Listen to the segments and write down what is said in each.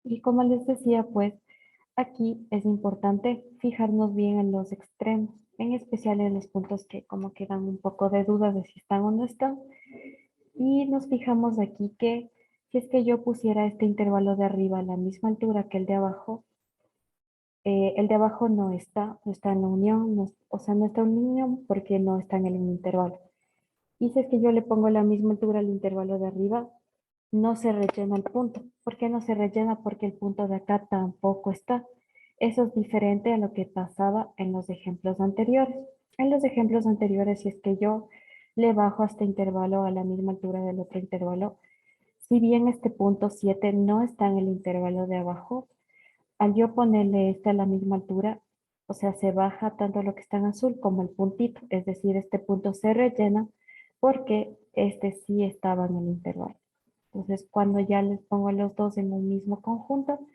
Y como les decía, pues aquí es importante fijarnos bien en los extremos, en especial en los puntos que como que dan un poco de duda de si están o no están. Y nos fijamos aquí que si es que yo pusiera este intervalo de arriba a la misma altura que el de abajo no está en la unión, o sea, no está en unión porque no está en el intervalo. Y si es que yo le pongo la misma altura al intervalo de arriba, no se rellena el punto. ¿Por qué no se rellena? Porque el punto de acá tampoco está. Eso es diferente a lo que pasaba en los ejemplos anteriores. En los ejemplos anteriores, si es que yo le bajo a este intervalo a la misma altura del otro intervalo, si bien este punto 7 no está en el intervalo de abajo, al yo ponerle este a la misma altura, o sea, se baja tanto lo que está en azul como el puntito, es decir, este punto se rellena porque este sí estaba en el intervalo. Entonces, cuando ya les pongo a los dos en un mismo conjunto,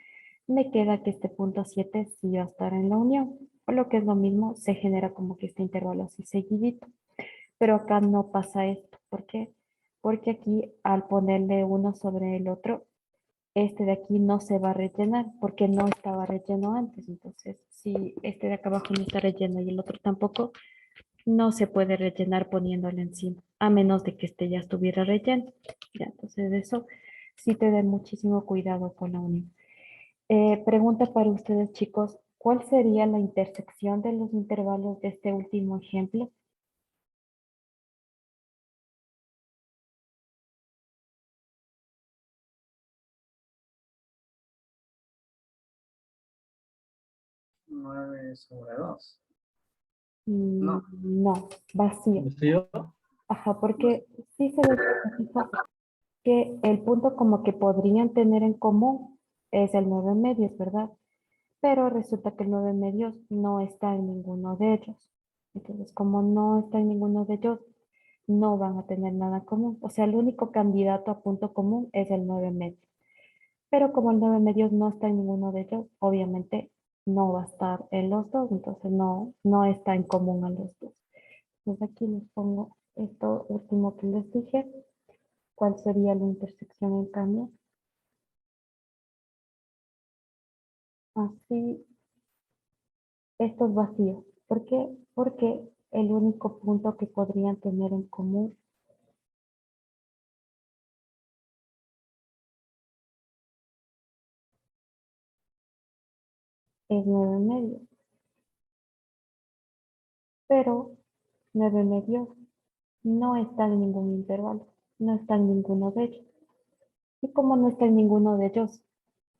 me queda que este punto 7 sí va a estar en la unión, o lo que es lo mismo, se genera como que este intervalo así seguidito. Pero acá no pasa esto. ¿Por qué? Porque aquí al ponerle uno sobre el otro, este de aquí no se va a rellenar porque no estaba relleno antes. Entonces, si este de acá abajo no está relleno y el otro tampoco, no se puede rellenar poniéndole encima, a menos de que este ya estuviera relleno. Ya, entonces eso sí te den muchísimo cuidado con la unión. Pregunta para ustedes, chicos, ¿cuál sería la intersección de los intervalos de este último ejemplo? 9/2. Mm, No. no, vacío. ¿Vacío? Ajá, porque sí se ve que el punto como que podrían tener en común es el 9 medios, ¿verdad? Pero resulta que el 9 medios no está en ninguno de ellos. Entonces, como no está en ninguno de ellos, no van a tener nada común. O sea, el único candidato a punto común es el 9 medios. Pero como el 9 medios no está en ninguno de ellos, obviamente no va a estar en los dos, entonces no está en común a los dos. Entonces aquí les pongo esto último que les dije. ¿Cuál sería la intersección en cambio? Así, esto es vacío. ¿Por qué? Porque el único punto que podrían tener en común es 9 medios. Pero 9 medios no está en ningún intervalo, no está en ninguno de ellos. Y como no está en ninguno de ellos,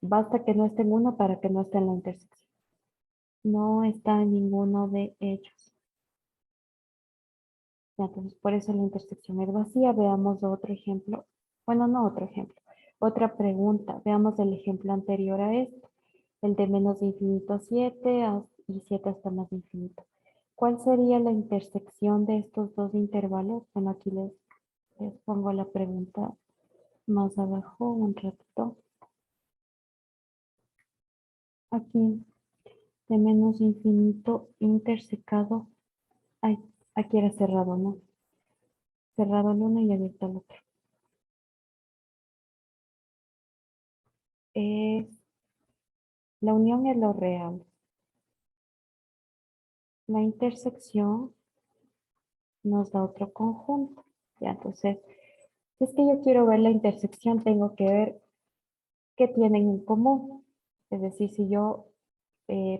basta que no esté en uno para que no esté en la intersección. No está en ninguno de ellos. Ya, entonces, por eso la intersección es vacía. Veamos otro ejemplo. Bueno, no otro ejemplo. Otra pregunta. Veamos el ejemplo anterior a este. El de menos de infinito a 7 y 7 hasta más de infinito. ¿Cuál sería la intersección de estos dos intervalos? Bueno, aquí les pongo la pregunta más abajo un ratito. Aquí, de menos infinito intersecado. Ay, aquí era cerrado, ¿no? Cerrado el uno y abierto el otro. Es, la unión es lo real. La intersección nos da otro conjunto. Ya, entonces, si es que yo quiero ver la intersección, tengo que ver qué tienen en común. Es decir, si yo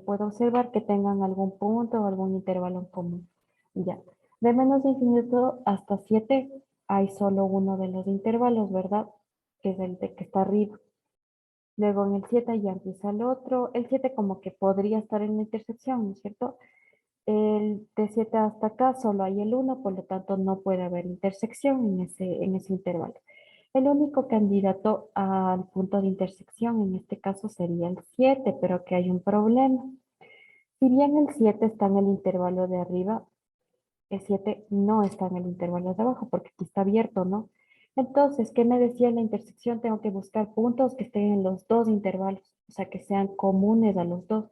puedo observar que tengan algún punto o algún intervalo en común. Ya. De menos de infinito hasta 7 hay solo uno de los intervalos, ¿verdad? Que es el de que está arriba. Luego en el 7 ya empieza el otro. El 7 como que podría estar en la intersección, ¿no es cierto? El de 7 hasta acá solo hay el uno, por lo tanto no puede haber intersección en ese intervalo. El único candidato al punto de intersección en este caso sería el 7, pero que hay un problema. Si bien el 7 está en el intervalo de arriba, el 7 no está en el intervalo de abajo porque aquí está abierto, ¿no? Entonces, ¿qué me decía la intersección? Tengo que buscar puntos que estén en los dos intervalos, o sea, que sean comunes a los dos.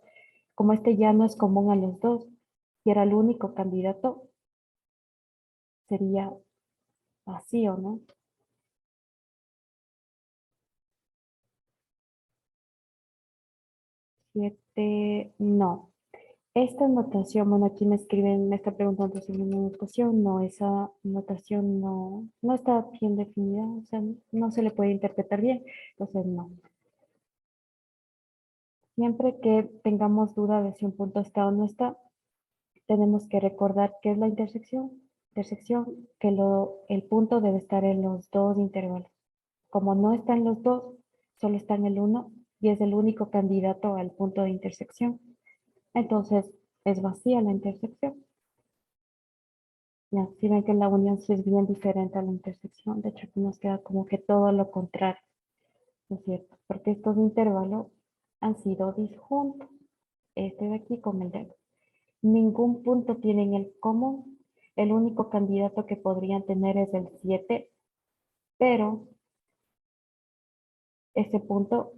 Como este ya no es común a los dos, y era el único candidato, sería vacío, ¿no? 7, no. Esta notación, bueno, aquí me escriben, me está preguntando sobre una notación, no, esa notación no está bien definida, o sea, no se le puede interpretar bien, entonces no. Siempre que tengamos duda de si un punto está o no está, tenemos que recordar qué es la intersección. Intersección, que el punto debe estar en los dos intervalos. Como no están los dos, solo está en el uno y es el único candidato al punto de intersección. Entonces, es vacía la intersección. Ya, si ven que la unión sí es bien diferente a la intersección. De hecho, aquí nos queda como que todo lo contrario, ¿no es cierto? Porque estos intervalos han sido disjuntos. Este de aquí con el de acá. Ningún punto tienen el común. El único candidato que podrían tener es el 7, pero ese punto,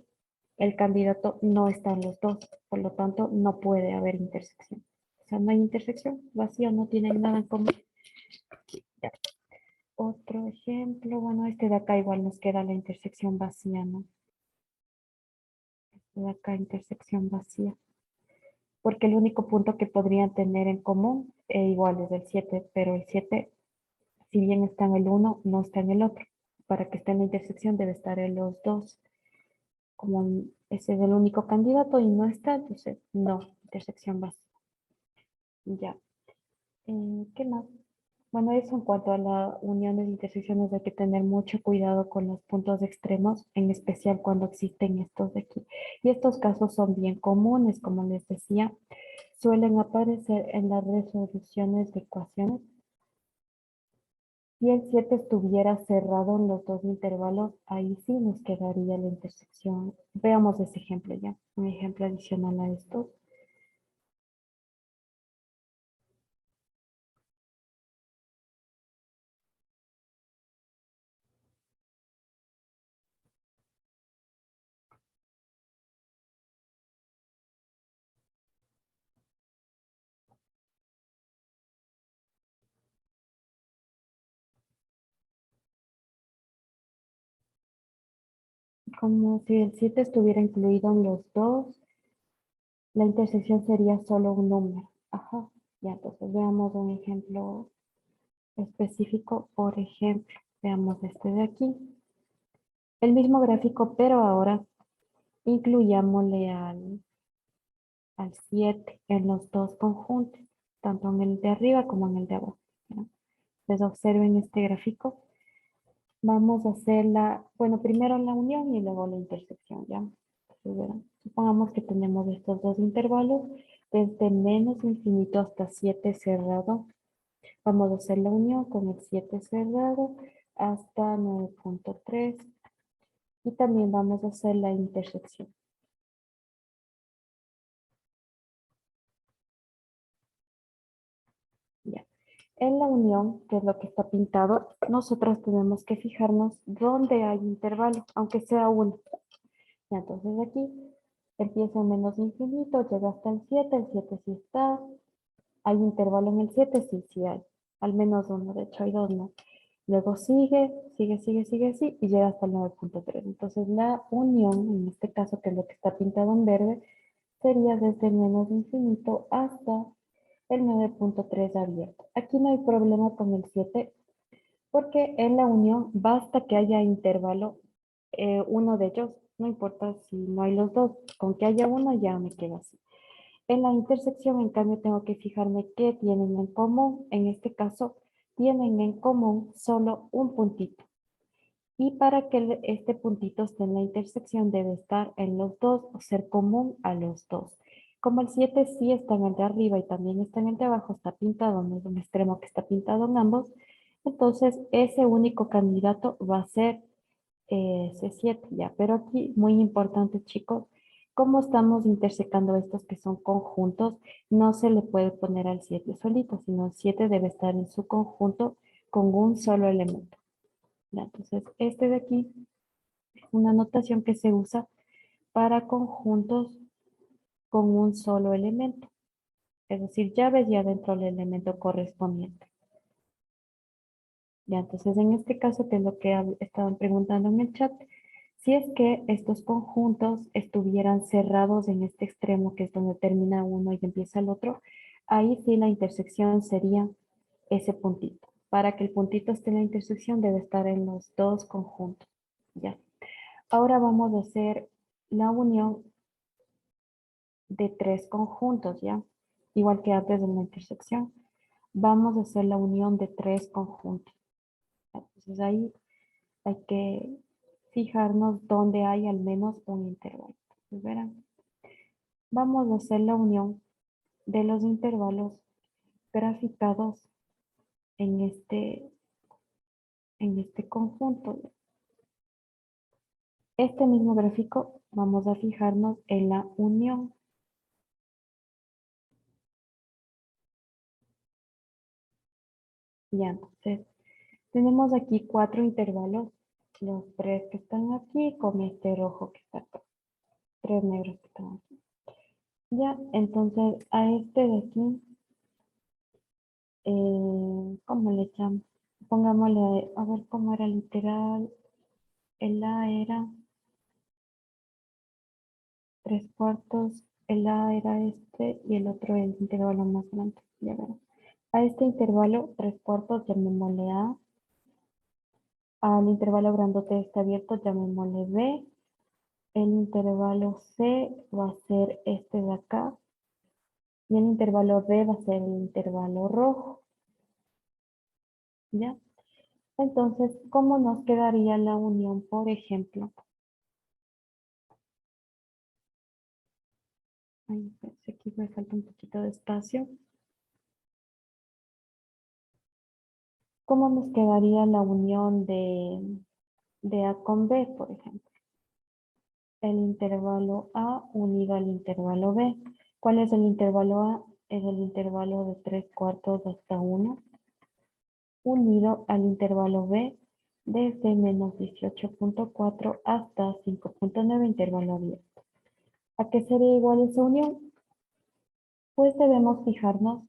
el candidato no está en los dos. Por lo tanto, no puede haber intersección. O sea, no hay intersección, vacío, no tienen nada en común. Ya. Otro ejemplo, bueno, este de acá igual nos queda la intersección vacía, ¿no? Este de acá, intersección vacía. Porque el único punto que podrían tener en común igual es el 7, pero el 7, si bien está en el uno, no está en el otro. Para que esté en la intersección debe estar en los dos. Como ese es el único candidato y no está, entonces no, intersección vacía. Ya. ¿Qué más? Bueno, eso en cuanto a las uniones e intersecciones hay que tener mucho cuidado con los puntos extremos, en especial cuando existen estos de aquí. Y estos casos son bien comunes, como les decía, suelen aparecer en las resoluciones de ecuaciones. Si el 7 estuviera cerrado en los dos intervalos, ahí sí nos quedaría la intersección. Veamos ese ejemplo ya, un ejemplo adicional a esto. Como si el 7 estuviera incluido en los dos, la intersección sería solo un número. Ajá, ya entonces veamos un ejemplo específico. Por ejemplo, veamos este de aquí. El mismo gráfico, pero ahora incluyámosle al 7 en los dos conjuntos, tanto en el de arriba como en el de abajo, ¿no? Entonces observen este gráfico. Vamos a hacer bueno, primero la unión y luego la intersección, ¿ya? Entonces, verán, supongamos que tenemos estos dos intervalos, desde menos infinito hasta 7 cerrado. Vamos a hacer la unión con el 7 cerrado hasta 9.3 y también vamos a hacer la intersección. Ya. En la unión, que es lo que está pintado, nosotros tenemos que fijarnos dónde hay intervalo, aunque sea uno. Ya, entonces aquí empieza en menos infinito, llega hasta el 7 sí está. ¿Hay intervalo en el 7? Sí, sí hay. Al menos uno, de hecho hay dos, ¿no? Luego sigue así y llega hasta el 9.3. Entonces la unión, en este caso que es lo que está pintado en verde, sería desde el menos infinito hasta el 9.3 abierto. Aquí no hay problema con el 7 porque en la unión basta que haya intervalo, uno de ellos, no importa si no hay los dos, con que haya uno ya me quedo así. En la intersección, en cambio, tengo que fijarme qué tienen en común. En este caso, tienen en común solo un puntito. Y para que este puntito esté en la intersección, debe estar en los dos o ser común a los dos. Como el 7 sí está en el de arriba y también está en el de abajo, está pintado, no es un extremo que está pintado en ambos, entonces ese único candidato va a ser C7 ya. Pero aquí, muy importante chicos, como estamos intersecando estos que son conjuntos, no se le puede poner al 7 solito, sino el 7 debe estar en su conjunto con un solo elemento. Ya, entonces, este de aquí es una notación que se usa para conjuntos con un solo elemento. Es decir, llaves ya dentro del elemento correspondiente. Ya, entonces en este caso, que es lo que estaban preguntando en el chat, Si es que estos conjuntos estuvieran cerrados en este extremo, que es donde termina uno y empieza el otro, ahí sí la intersección sería ese puntito. Para que el puntito esté en la intersección debe estar en los dos conjuntos. Ya. Ahora vamos a hacer la unión de tres conjuntos, ¿ya? Igual que antes de la intersección. Vamos a hacer la unión de tres conjuntos. Entonces ahí hay que fijarnos dónde hay al menos un intervalo. Entonces, verán, vamos a hacer la unión de los intervalos graficados en este conjunto. Este mismo gráfico vamos a fijarnos en la unión. Ya, entonces tenemos aquí cuatro intervalos, los tres que están aquí con este rojo que está acá, tres negros que están aquí. Ya, entonces a este de aquí, ¿cómo le llamo? Pongámosle, a ver cómo era literal, el A era 3/4, el A era este y el otro el intervalo más grande. Ya verán. A este intervalo 3/4 llamémosle A, al intervalo grandote está abierto llamémosle B, el intervalo C va a ser este de acá y el intervalo D va a ser el intervalo rojo. ¿Ya? Entonces, ¿cómo nos quedaría la unión, por ejemplo? Ay, parece que aquí me falta un poquito de espacio. ¿Cómo nos quedaría la unión de A con B, por ejemplo? El intervalo A unido al intervalo B. ¿Cuál es el intervalo A? Es el intervalo de 3/4 hasta 1, unido al intervalo B desde -18.4 hasta 5.9, intervalo abierto. ¿A qué sería igual esa unión? Pues debemos fijarnos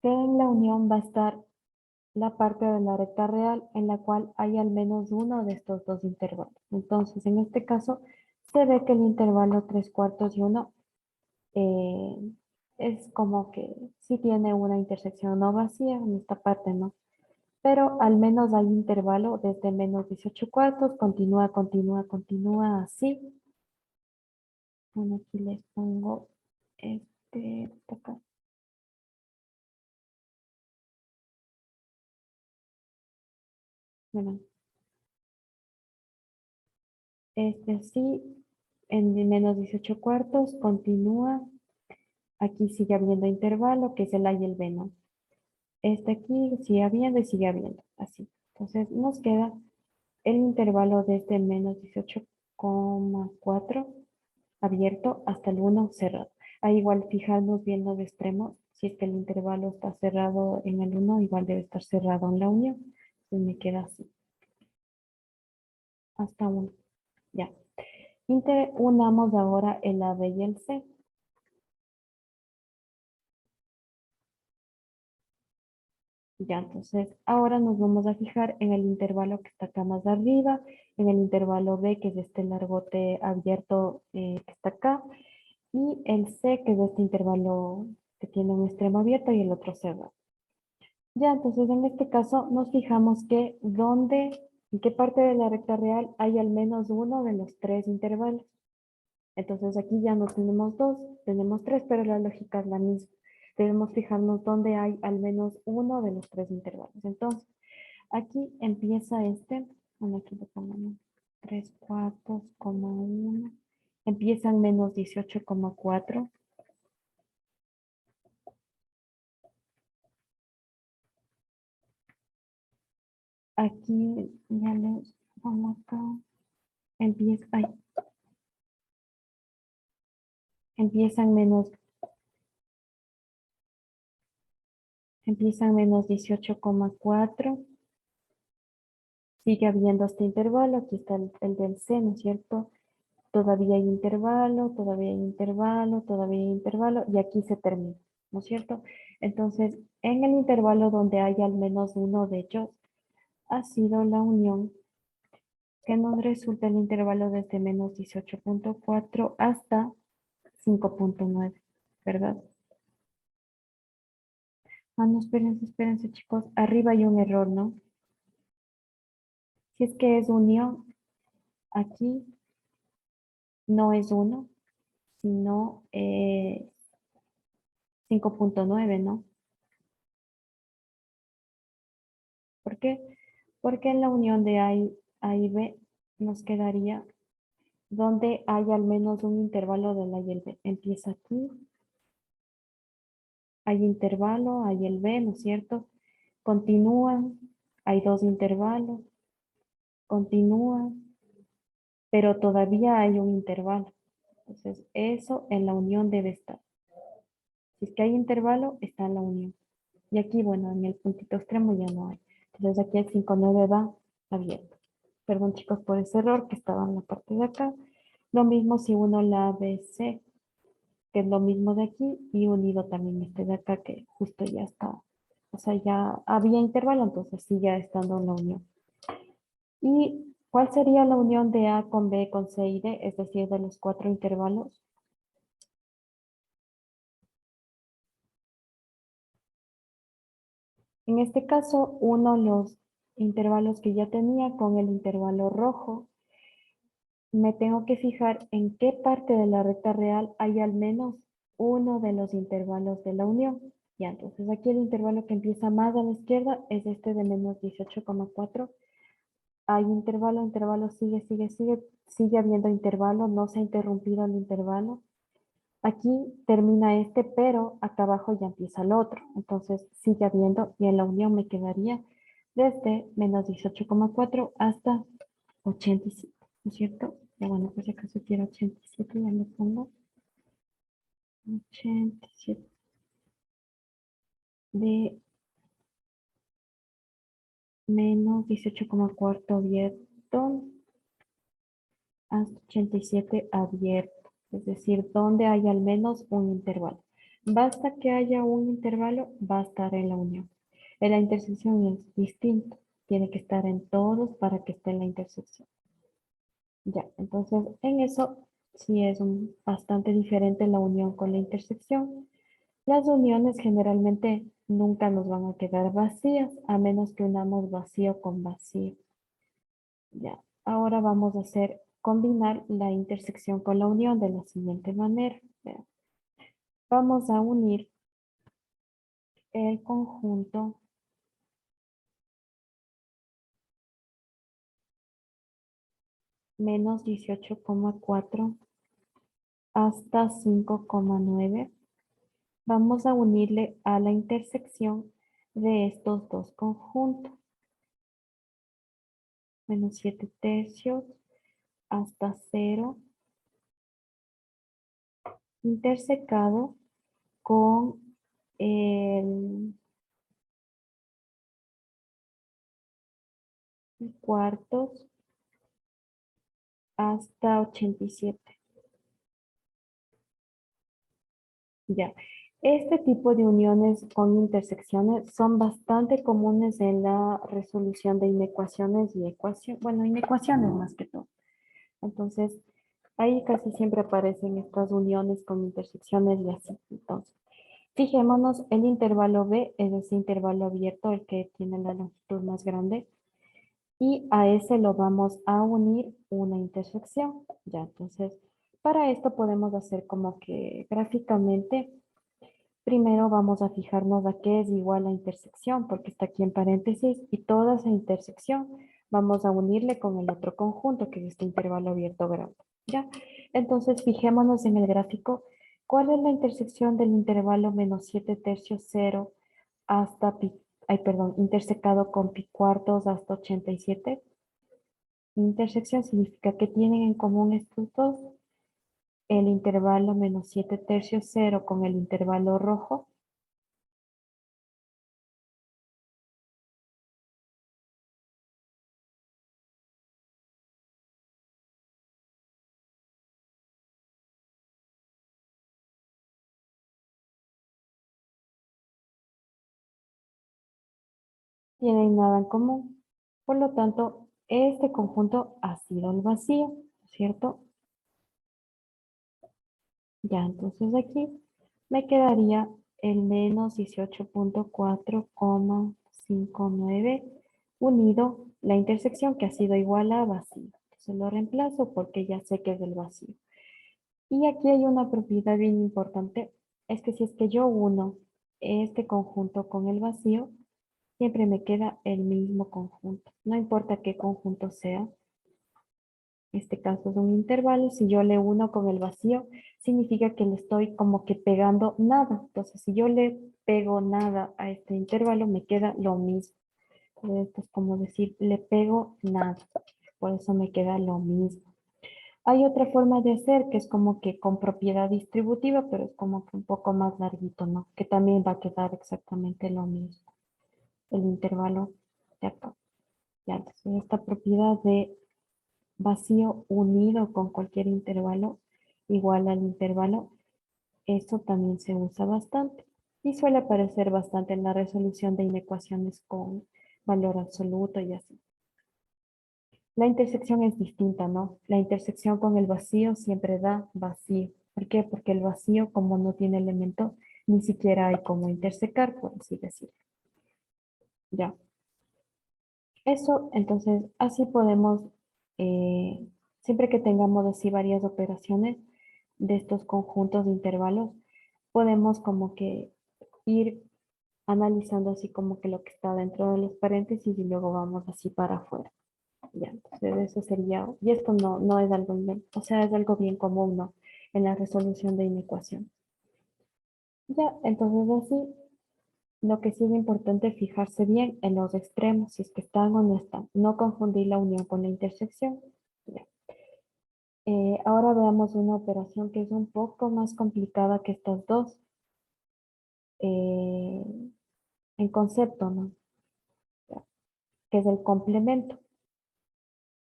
que en la unión va a estar la parte de la recta real en la cual hay al menos uno de estos dos intervalos. Entonces, en este caso, se ve que el intervalo 3/4 y 1 eh, es como que sí tiene una intersección no vacía, en esta parte no. Pero al menos hay intervalo desde -18/4, continúa así. Bueno, aquí les pongo de acá. Bueno, este sí, en -18/4 continúa. Aquí sigue habiendo intervalo, que es el A y el B, ¿no? Este aquí sigue habiendo y sigue habiendo, así. Entonces nos queda el intervalo desde -18.4 abierto hasta el 1 cerrado. Ahí igual fijarnos bien los extremos. Si es que el intervalo está cerrado en el 1, igual debe estar cerrado en la unión. Entonces me queda así, hasta 1. Ya. Unamos ahora el AB y el C. Ya, entonces ahora nos vamos a fijar en el intervalo que está acá más arriba, en el intervalo B, que es este largote abierto que está acá, y el C, que es este intervalo que tiene un extremo abierto y el otro cerrado. Ya, entonces en este caso nos fijamos que en qué parte de la recta real hay al menos uno de los tres intervalos. Entonces aquí ya no tenemos dos, tenemos tres, pero la lógica es la misma. Debemos fijarnos dónde hay al menos uno de los tres intervalos. Entonces, aquí empieza bueno, aquí lo pongo, 3/4, 1. Empieza en -18.4. Aquí ya les pongo acá. Empieza, ay, empieza en -18.4. Sigue habiendo este intervalo. Aquí está el del C, ¿no es cierto? Todavía hay intervalo, todavía hay intervalo, todavía hay intervalo, y aquí se termina, ¿no es cierto? Entonces, en el intervalo donde hay al menos uno de ellos, ha sido la unión que nos resulta el intervalo desde menos 18.4 hasta 5.9, ¿verdad? Ah, no, espérense, espérense, chicos. Arriba hay un error, ¿no? Si es que es unión, aquí no es 1, sino 5.9, ¿no? ¿Por qué? Porque en la unión de A y B nos quedaría donde hay al menos un intervalo del A y el B. Empieza aquí, hay intervalo, hay el B, ¿no es cierto? Continúan, hay dos intervalos, continúan, pero todavía hay un intervalo. Entonces, eso en la unión debe estar. Si es que hay intervalo, está en la unión. Y aquí, bueno, en el puntito extremo ya no hay. Entonces, aquí el 5.9 va abierto. Perdón, chicos, por ese error que estaba en la parte de acá. Lo mismo si uno la ABC, que es lo mismo de aquí, y unido también este de acá, que justo ya está. O sea, ya había intervalo, entonces sigue estando en la unión. ¿Y cuál sería la unión de A con B con C y D? Es decir, de los cuatro intervalos. En este caso, uno los intervalos que ya tenía con el intervalo rojo, me tengo que fijar en qué parte de la recta real hay al menos uno de los intervalos de la unión. Ya, entonces aquí el intervalo que empieza más a la izquierda es este de menos 18.4. Hay intervalo, intervalo, sigue habiendo intervalo, no se ha interrumpido el intervalo. Aquí termina este, pero acá abajo ya empieza el otro. Entonces sigue habiendo y en la unión me quedaría desde menos 18.4 hasta 87, ¿no es cierto? Ya bueno, pues si acaso quiero 87, ya le pongo 87 de menos 18.4 abierto hasta 87 abierto. Es decir, donde hay al menos un intervalo. Basta que haya un intervalo, va a estar en la unión. En la intersección es distinto. Tiene que estar en todos para que esté en la intersección. Ya, entonces en eso sí es bastante diferente la unión con la intersección. Las uniones generalmente nunca nos van a quedar vacías, a menos que unamos vacío con vacío. Ya, ahora vamos a hacer combinar la intersección con la unión de la siguiente manera. Vean. Vamos a unir el conjunto menos 18.4 hasta 5.9. Vamos a unirle a la intersección de estos dos conjuntos. Menos 7 tercios hasta 0, intersecado con el cuartos hasta 87. Ya. Este tipo de uniones con intersecciones son bastante comunes en la resolución de inecuaciones y ecuaciones, bueno, inecuaciones más que todo. Entonces, ahí casi siempre aparecen estas uniones con intersecciones y así. Entonces, fijémonos, el intervalo B es ese intervalo abierto, el que tiene la longitud más grande, y a ese lo vamos a unir una intersección. Ya, entonces, para esto podemos hacer como que gráficamente. Primero vamos a fijarnos a qué es igual la intersección, porque está aquí en paréntesis, y toda esa intersección vamos a unirle con el otro conjunto, que es este intervalo abierto grande. ¿Ya? Entonces, fijémonos en el gráfico. ¿Cuál es la intersección del intervalo menos 7 tercios 0 hasta pi, ay, perdón, intersecado con pi cuartos hasta 87? Intersección significa que tienen en común estos dos. El intervalo menos 7 tercios 0 con el intervalo rojo. Tienen nada en común. Por lo tanto, este conjunto ha sido el vacío, ¿cierto? Ya, entonces aquí me quedaría el menos 18.4,59 unido la intersección que ha sido igual a vacío. Entonces lo reemplazo porque ya sé que es el vacío. Y aquí hay una propiedad bien importante, es que si es que yo uno este conjunto con el vacío, siempre me queda el mismo conjunto. No importa qué conjunto sea, este caso es un intervalo, si yo le uno con el vacío, significa que le estoy como que pegando nada. Entonces, si yo le pego nada a este intervalo, me queda lo mismo. Entonces, esto es como decir, le pego nada. Por eso me queda lo mismo. Hay otra forma de hacer que es como que con propiedad distributiva, pero es como que un poco más larguito, ¿no? Que también va a quedar exactamente lo mismo. El intervalo de acá. Ya, entonces esta propiedad de vacío unido con cualquier intervalo igual al intervalo, eso también se usa bastante y suele aparecer bastante en la resolución de inecuaciones con valor absoluto y así. La intersección es distinta, ¿no? La intersección con el vacío siempre da vacío. ¿Por qué? Porque el vacío, como no tiene elemento, ni siquiera hay como intersecar, por así decirlo. Ya. Eso, entonces, así podemos, eh, siempre que tengamos así varias operaciones de estos conjuntos de intervalos, podemos como que ir analizando así como que lo que está dentro de los paréntesis y luego vamos así para afuera. Ya, entonces eso sería, y esto no es algo, o sea, es algo bien común, ¿no? En la resolución de inecuación. Ya, entonces así lo que sí es importante es fijarse bien en los extremos, si es que están o no están. No confundir la unión con la intersección. Ya. Ahora veamos una operación que es un poco más complicada que estas dos. eh, en concepto, ¿no? Ya, que es el complemento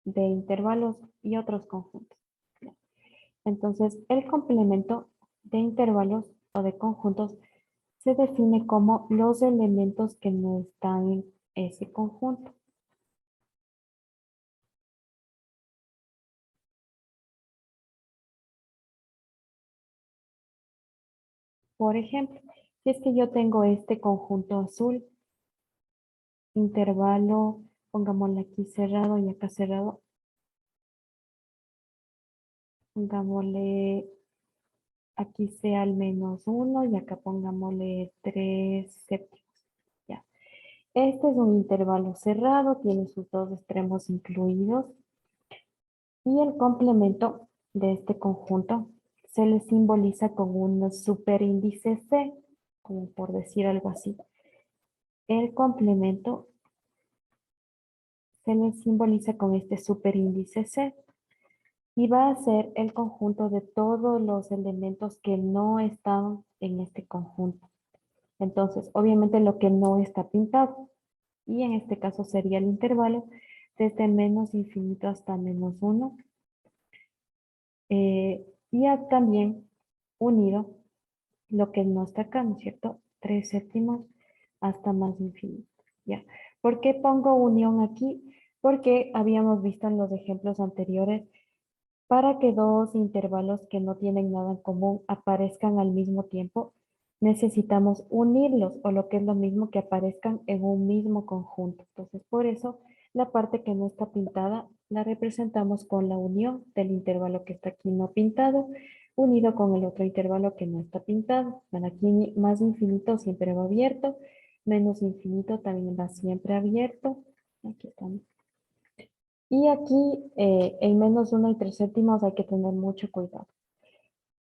de intervalos y otros conjuntos. Ya. Entonces, el complemento de intervalos o de conjuntos se define como los elementos que no están en ese conjunto. Por ejemplo, si es que yo tengo este conjunto azul, intervalo, pongámosle aquí cerrado y acá cerrado, pongámosle aquí sea al menos uno y acá pongámosle 3/7. Ya. Este es un intervalo cerrado, tiene sus dos extremos incluidos y el complemento de este conjunto se le simboliza con un superíndice C, como por decir algo así. El complemento se le simboliza con este superíndice C y va a ser el conjunto de todos los elementos que no están en este conjunto. Entonces, obviamente lo que no está pintado, y en este caso sería el intervalo desde menos infinito hasta menos uno, y también unido lo que no está acá, ¿no es cierto? 3/7 hasta más infinito. ¿Ya? ¿Por qué pongo unión aquí? Porque habíamos visto en los ejemplos anteriores, para que dos intervalos que no tienen nada en común aparezcan al mismo tiempo, necesitamos unirlos o lo que es lo mismo que aparezcan en un mismo conjunto. Entonces, por eso la parte que no está pintada la representamos con la unión del intervalo que está aquí no pintado, unido con el otro intervalo que no está pintado. Bueno, aquí más infinito siempre va abierto, menos infinito también va siempre abierto. Aquí estamos. Y aquí en menos uno y 3/7 hay que tener mucho cuidado.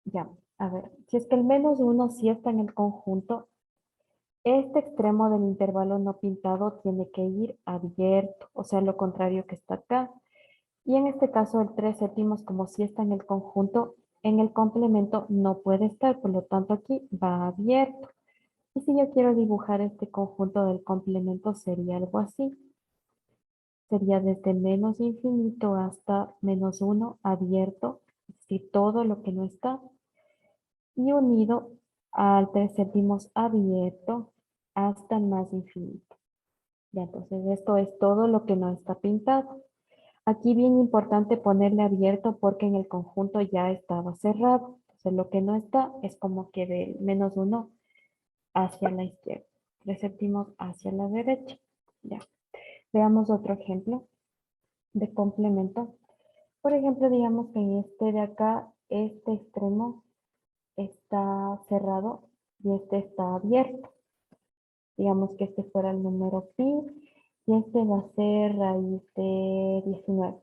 Ya, a ver, si es que el menos uno sí está en el conjunto, este extremo del intervalo no pintado tiene que ir abierto, o sea, lo contrario que está acá. Y en este caso el 3/7, como sí está en el conjunto, en el complemento no puede estar, por lo tanto aquí va abierto. Y si yo quiero dibujar este conjunto del complemento sería algo así. Sería desde menos infinito hasta menos uno abierto, es decir, todo lo que no está, y unido al 3/7 abierto hasta más infinito. Ya, entonces esto es todo lo que no está pintado. Aquí bien importante ponerle abierto porque en el conjunto ya estaba cerrado. Entonces lo que no está es como que del -1 hacia la izquierda. 3/7 hacia la derecha. Ya. Veamos otro ejemplo de complemento. Por ejemplo, digamos que en este de acá, este extremo está cerrado y este está abierto. Digamos que este fuera el número pi y este va a ser raíz de 19.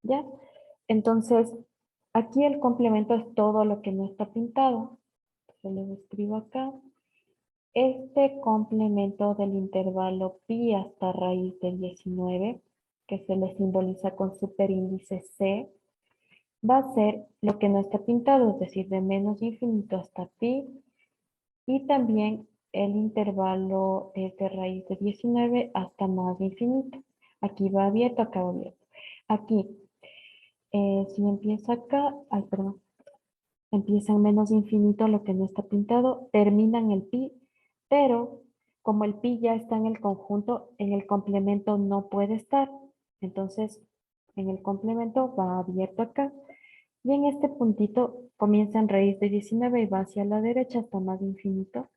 ¿Ya? Entonces, aquí el complemento es todo lo que no está pintado. Se lo escribo acá. Este complemento del intervalo pi hasta raíz de 19, que se le simboliza con superíndice C, va a ser lo que no está pintado, es decir, de menos infinito hasta pi, y también el intervalo desde raíz de 19 hasta más infinito. Aquí va abierto, acá va abierto. Aquí, si empieza acá, ay, perdón, empieza en menos infinito lo que no está pintado, termina en el pi, pero como el pi ya está en el conjunto, en el complemento no puede estar. Entonces, en el complemento va abierto acá. Y en este puntito comienza en raíz de 19 y va hacia la derecha hasta más infinito.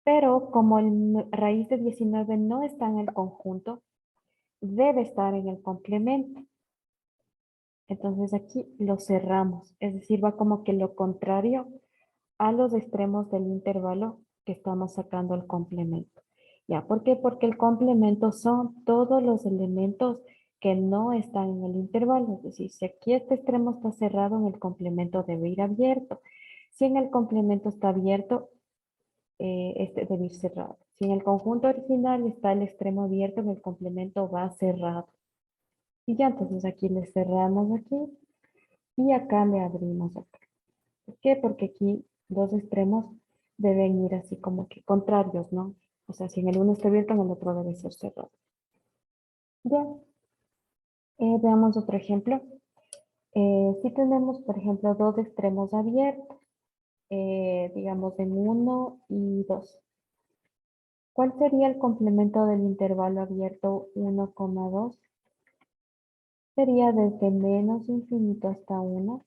Pero como el raíz de 19 no está en el conjunto, debe estar en el complemento. Entonces aquí lo cerramos, es decir, va como que lo contrario a los extremos del intervalo que estamos sacando el complemento. ¿Ya? ¿Por qué? Porque el complemento son todos los elementos que no están en el intervalo. Es decir, si aquí este extremo está cerrado, en el complemento debe ir abierto. Si en el complemento está abierto, este debe ir cerrado. Si en el conjunto original está el extremo abierto, en el complemento va cerrado. Y ya entonces aquí le cerramos aquí y acá le abrimos acá. ¿Por qué? Porque aquí dos extremos deben ir así como que contrarios, ¿no? O sea, si en el uno está abierto, en el otro debe ser cerrado. Ya, veamos otro ejemplo. Si tenemos, por ejemplo, dos extremos abiertos, digamos en 1 y 2. ¿Cuál sería el complemento del intervalo abierto 1,2? Sería desde menos infinito hasta 1,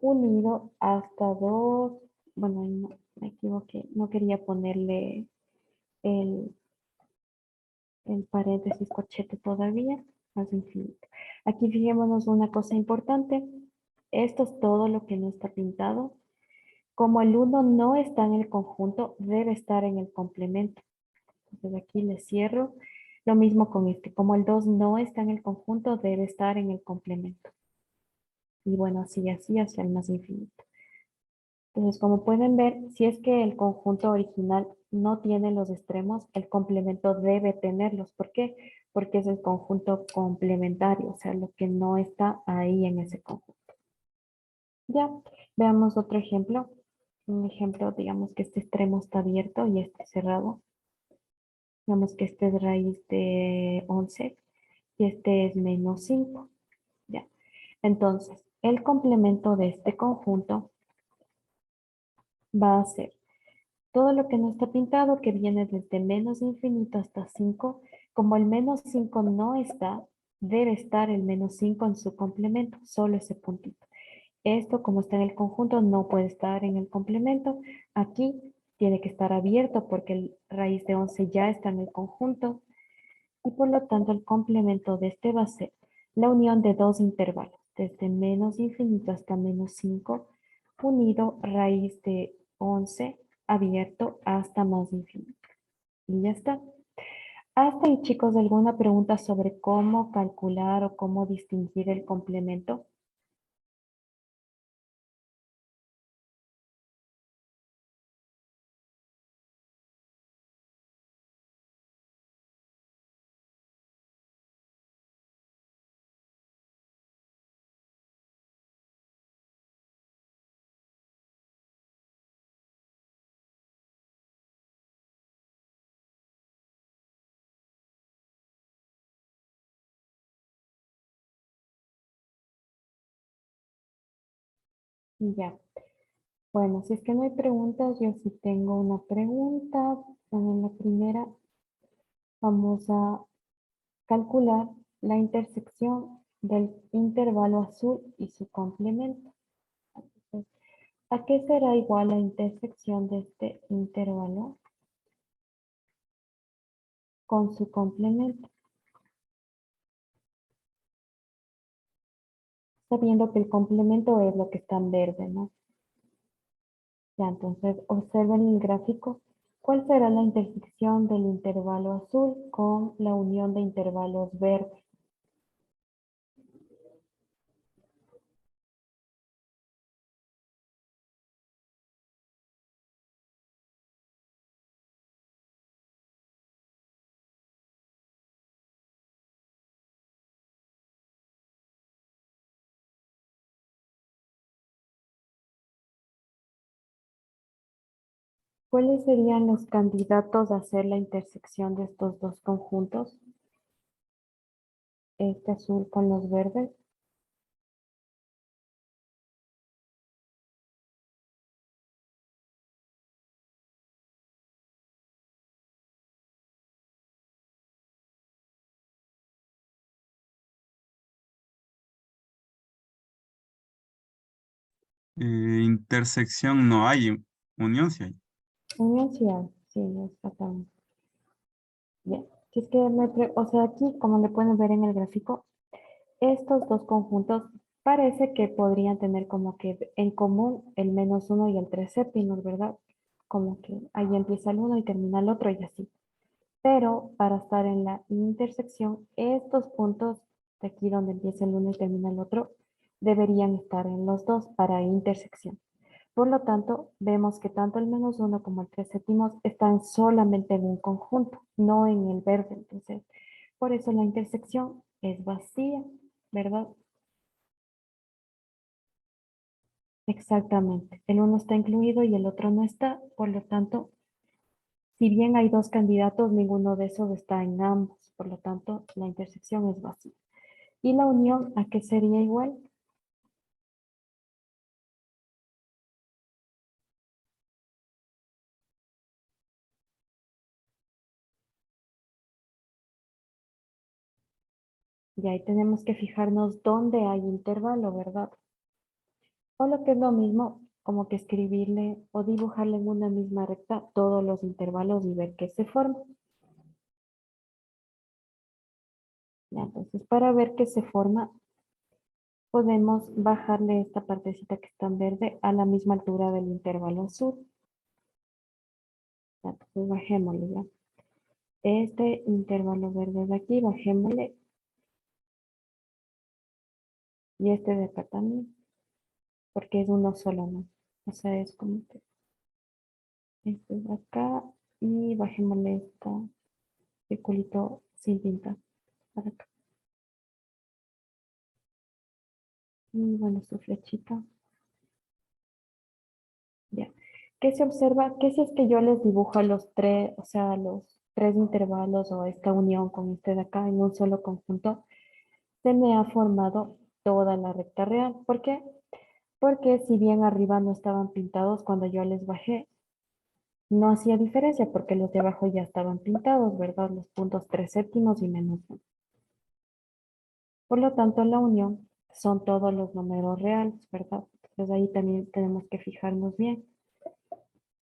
unido hasta 2. Bueno, ahí no, me equivoqué, no quería ponerle el, el paréntesis corchete todavía, más infinito. Aquí fijémonos una cosa importante. Esto es todo lo que no está pintado. Como el uno no está en el conjunto, debe estar en el complemento. Entonces aquí le cierro. Lo mismo con este. Como el 2 no está en el conjunto, debe estar en el complemento. Y bueno, así, así hacia el más infinito. Entonces, como pueden ver, si es que el conjunto original no tiene los extremos, el complemento debe tenerlos. ¿Por qué? Porque es el conjunto complementario, o sea, lo que no está ahí en ese conjunto. Ya, veamos otro ejemplo. Un ejemplo, digamos que este extremo está abierto y este cerrado. Digamos que este es raíz de 11 y este es -5. Ya. Entonces, el complemento de este conjunto va a ser todo lo que no está pintado, que viene desde menos infinito hasta 5, como el -5 no está, debe estar el -5 en su complemento, solo ese puntito. Esto, como está en el conjunto, no puede estar en el complemento. Aquí tiene que estar abierto porque el raíz de 11 ya está en el conjunto. Y por lo tanto, el complemento de este va a ser la unión de dos intervalos, desde menos infinito hasta -5, unido raíz de 11 abierto hasta más infinito. Y ya está. Hasta ahí, chicos, ¿alguna pregunta sobre cómo calcular o cómo distinguir el complemento? Ya. Bueno, si es que no hay preguntas, yo sí tengo una pregunta. Bueno, la primera, vamos a calcular la intersección del intervalo azul y su complemento. Entonces, ¿a qué será igual la intersección de este intervalo con su complemento? Sabiendo que el complemento es lo que está en verde, ¿no? Ya, entonces observen el gráfico. ¿Cuál será la intersección del intervalo azul con la unión de intervalos verdes? ¿Cuáles serían los candidatos a hacer la intersección de estos dos conjuntos? Este azul con los verdes. Intersección no hay, unión sí hay. Unión sí hay, sí, exactamente. Bien. Si es que o sea, aquí, como le pueden ver en el gráfico, estos dos conjuntos parece que podrían tener como que en común el -1 y el 3 séptimos, ¿verdad? Como que ahí empieza el uno y termina el otro y así. Pero para estar en la intersección, estos puntos de aquí donde empieza el uno y termina el otro, deberían estar en los dos para intersección. Por lo tanto, vemos que tanto el -1 como el 3 séptimos están solamente en un conjunto, no en el verde. Entonces, por eso la intersección es vacía, ¿verdad? Exactamente. El uno está incluido y el otro no está. Por lo tanto, si bien hay dos candidatos, ninguno de esos está en ambos. Por lo tanto, la intersección es vacía. ¿Y la unión a qué sería igual? Y ahí tenemos que fijarnos dónde hay intervalo, ¿verdad? O lo que es lo mismo, como que escribirle o dibujarle en una misma recta todos los intervalos y ver qué se forma. Ya, entonces, para ver qué se forma, podemos bajarle esta partecita que está en verde a la misma altura del intervalo azul. Ya, entonces, bajémosle ya. Este intervalo verde de aquí, bajémosle. Y este de acá también, porque es uno solo, ¿no? O sea, es como que este de acá y bajémosle este circulito sin pintar para acá. Y bueno, su flechita. Ya. ¿Qué se observa? ¿Qué si es que yo les dibujo a los tres, o sea, los tres intervalos o esta unión con este de acá en un solo conjunto? Se me ha formado toda la recta real. ¿Por qué? Porque si bien arriba no estaban pintados, cuando yo les bajé, no hacía diferencia porque los de abajo ya estaban pintados, ¿verdad? Los puntos 3 séptimos y -1. Por lo tanto, la unión son todos los números reales, ¿verdad? Entonces ahí también tenemos que fijarnos bien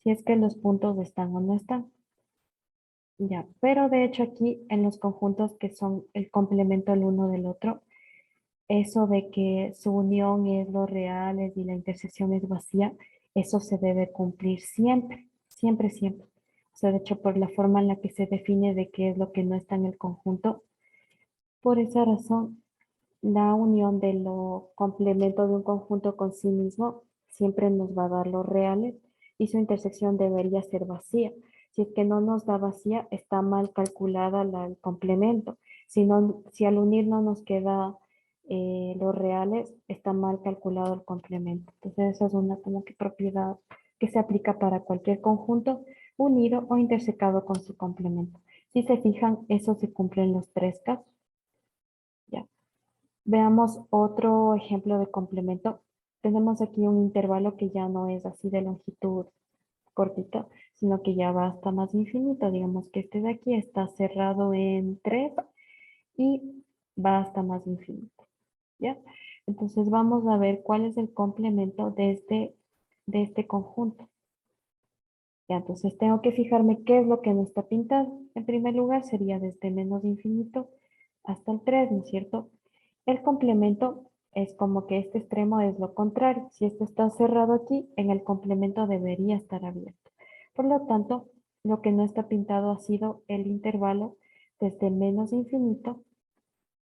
si es que los puntos están o no están. Ya, pero de hecho aquí en los conjuntos que son el complemento el uno del otro, eso de que su unión es los reales y la intersección es vacía, eso se debe cumplir siempre, siempre, siempre. O sea, de hecho, por la forma en la que se define de qué es lo que no está en el conjunto, por esa razón, la unión de lo complemento de un conjunto con sí mismo siempre nos va a dar los reales y su intersección debería ser vacía. Si es que no nos da vacía, está mal calculada el complemento. Si, no, si al unir no nos queda los reales, está mal calculado el complemento. Entonces, esa es una como que propiedad que se aplica para cualquier conjunto unido o intersecado con su complemento. Si se fijan, eso se cumple en los tres casos. Ya. Veamos otro ejemplo de complemento. Tenemos aquí un intervalo que ya no es así de longitud cortita, sino que ya va hasta más infinito. Digamos que este de aquí está cerrado en 3 y va hasta más infinito, ¿ya? Entonces vamos a ver cuál es el complemento de este conjunto. Ya, entonces tengo que fijarme qué es lo que no está pintado. En primer lugar sería desde menos infinito hasta el 3, ¿no es cierto? El complemento es como que este extremo es lo contrario. Si esto está cerrado aquí, en el complemento debería estar abierto. Por lo tanto, lo que no está pintado ha sido el intervalo desde menos infinito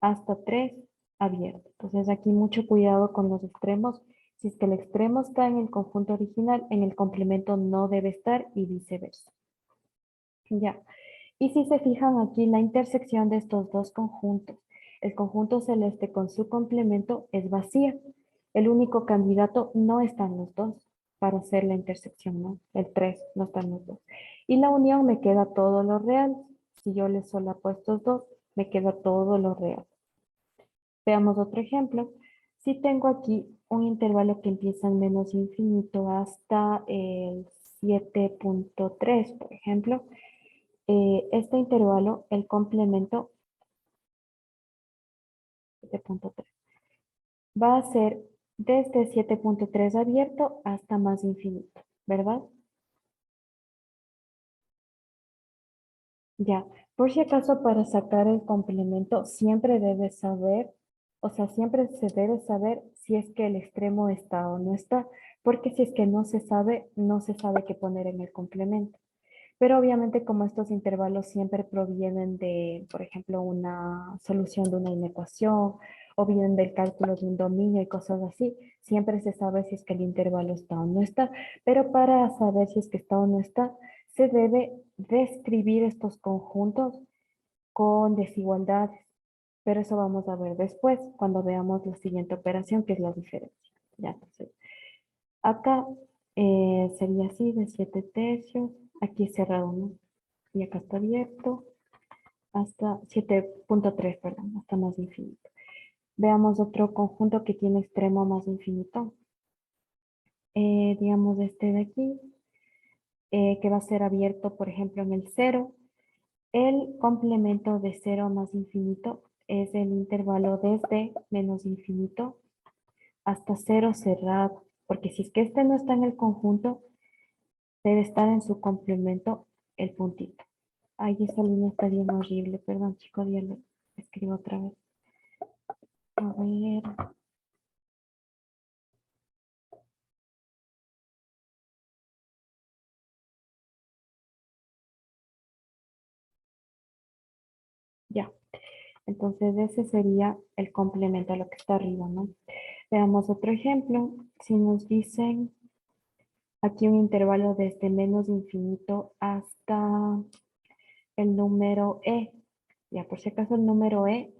hasta 3 abierto. Entonces aquí mucho cuidado con los extremos. Si es que el extremo está en el conjunto original, en el complemento no debe estar y viceversa. Ya. Y si se fijan aquí, la intersección de estos dos conjuntos, el conjunto celeste con su complemento es vacía. El único candidato no están los dos para hacer la intersección, ¿no? El 3 no están los dos. Y la unión me queda todo lo real. Si yo le solapo estos dos, me queda todo lo real. Veamos otro ejemplo. Si tengo aquí un intervalo que empieza en menos infinito hasta el 7.3, por ejemplo, este intervalo, el complemento 7.3, va a ser desde 7.3 abierto hasta más infinito, ¿verdad? Ya, por si acaso para sacar el complemento siempre debes saber, o sea, siempre se debe saber si es que el extremo está o no está, porque si es que no se sabe, no se sabe qué poner en el complemento. Pero obviamente como estos intervalos siempre provienen de, por ejemplo, una solución de una inecuación o vienen del cálculo de un dominio y cosas así, siempre se sabe si es que el intervalo está o no está. Pero para saber si es que está o no está, se debe describir estos conjuntos con desigualdades. Pero eso vamos a ver después, cuando veamos la siguiente operación, que es la diferencia. Ya, entonces, acá sería así, de 7 tercios. Aquí es cerrado, ¿no? Y acá está abierto hasta 7.3, perdón, hasta más infinito. Veamos otro conjunto que tiene extremo más infinito. Digamos este de aquí, que va a ser abierto, por ejemplo, en el 0. El complemento de 0 más infinito es el intervalo desde menos infinito hasta 0 cerrado. Porque si es que este no está en el conjunto, debe estar en su complemento el puntito. Ay, esa línea está bien horrible. Perdón, chicos, ya lo escribo otra vez. A ver. Ya. Entonces, ese sería el complemento a lo que está arriba, ¿no? Veamos otro ejemplo. Si nos dicen aquí un intervalo desde menos infinito hasta el número e. Ya, por si acaso el número e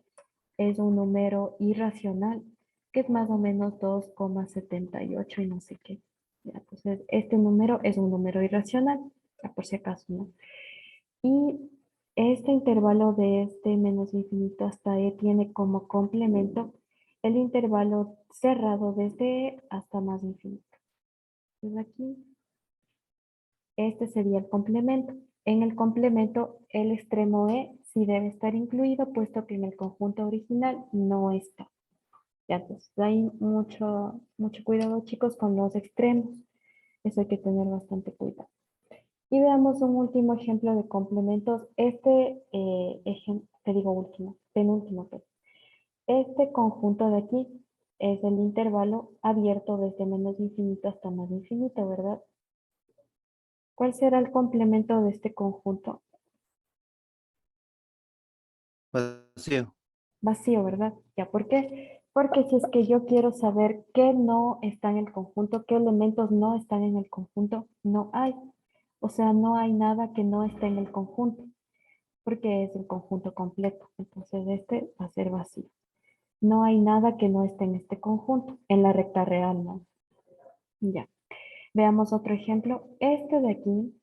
es un número irracional, que es más o menos 2,78 y no sé qué. Ya, entonces, este número es un número irracional, ya por si acaso, ¿no? Y este intervalo de este menos infinito hasta e tiene como complemento el intervalo cerrado desde e hasta más infinito. Entonces aquí, este sería el complemento. En el complemento, el extremo e sí debe estar incluido, puesto que en el conjunto original no está. Ya, entonces hay mucho cuidado, chicos, con los extremos. Eso hay que tener bastante cuidado. Y veamos un último ejemplo de complementos. Este ejemplo, te digo último, penúltimo, pues. Este conjunto de aquí es el intervalo abierto desde menos infinito hasta más infinito, ¿verdad? ¿Cuál será el complemento de este conjunto? Vacío. Vacío, ¿verdad? ¿Ya por qué? Porque si es que yo quiero saber qué no está en el conjunto, qué elementos no están en el conjunto, no hay. O sea, no hay nada que no esté en el conjunto, porque es el conjunto completo. Entonces este va a ser vacío. No hay nada que no esté en este conjunto, en la recta real, ¿no? Ya. Veamos otro ejemplo. Este de aquí,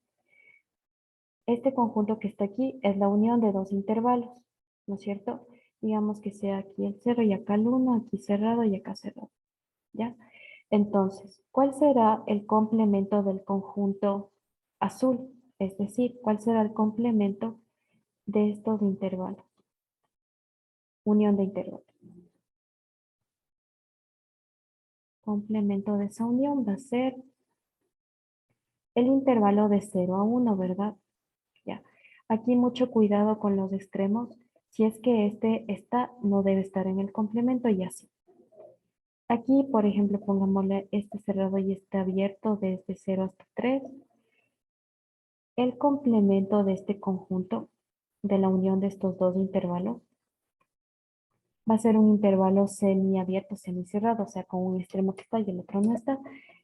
este conjunto que está aquí es la unión de dos intervalos, ¿no es cierto? Digamos que sea aquí el 0 y acá el 1, aquí cerrado y acá cerrado, ¿ya? Entonces, ¿cuál será el complemento del conjunto azul? Es decir, ¿cuál será el complemento de estos intervalos? unión de intervalos. Complemento de esa unión va a ser el intervalo de 0 a 1, ¿verdad? Ya. Aquí mucho cuidado con los extremos. Si es que este está, no debe estar en el complemento y así. Aquí, por ejemplo, pongámosle este cerrado y este abierto desde 0 hasta 3. El complemento de este conjunto, de la unión de estos dos intervalos, va a ser un intervalo semiabierto, semicerrado, o sea, con un extremo que está y el otro no está.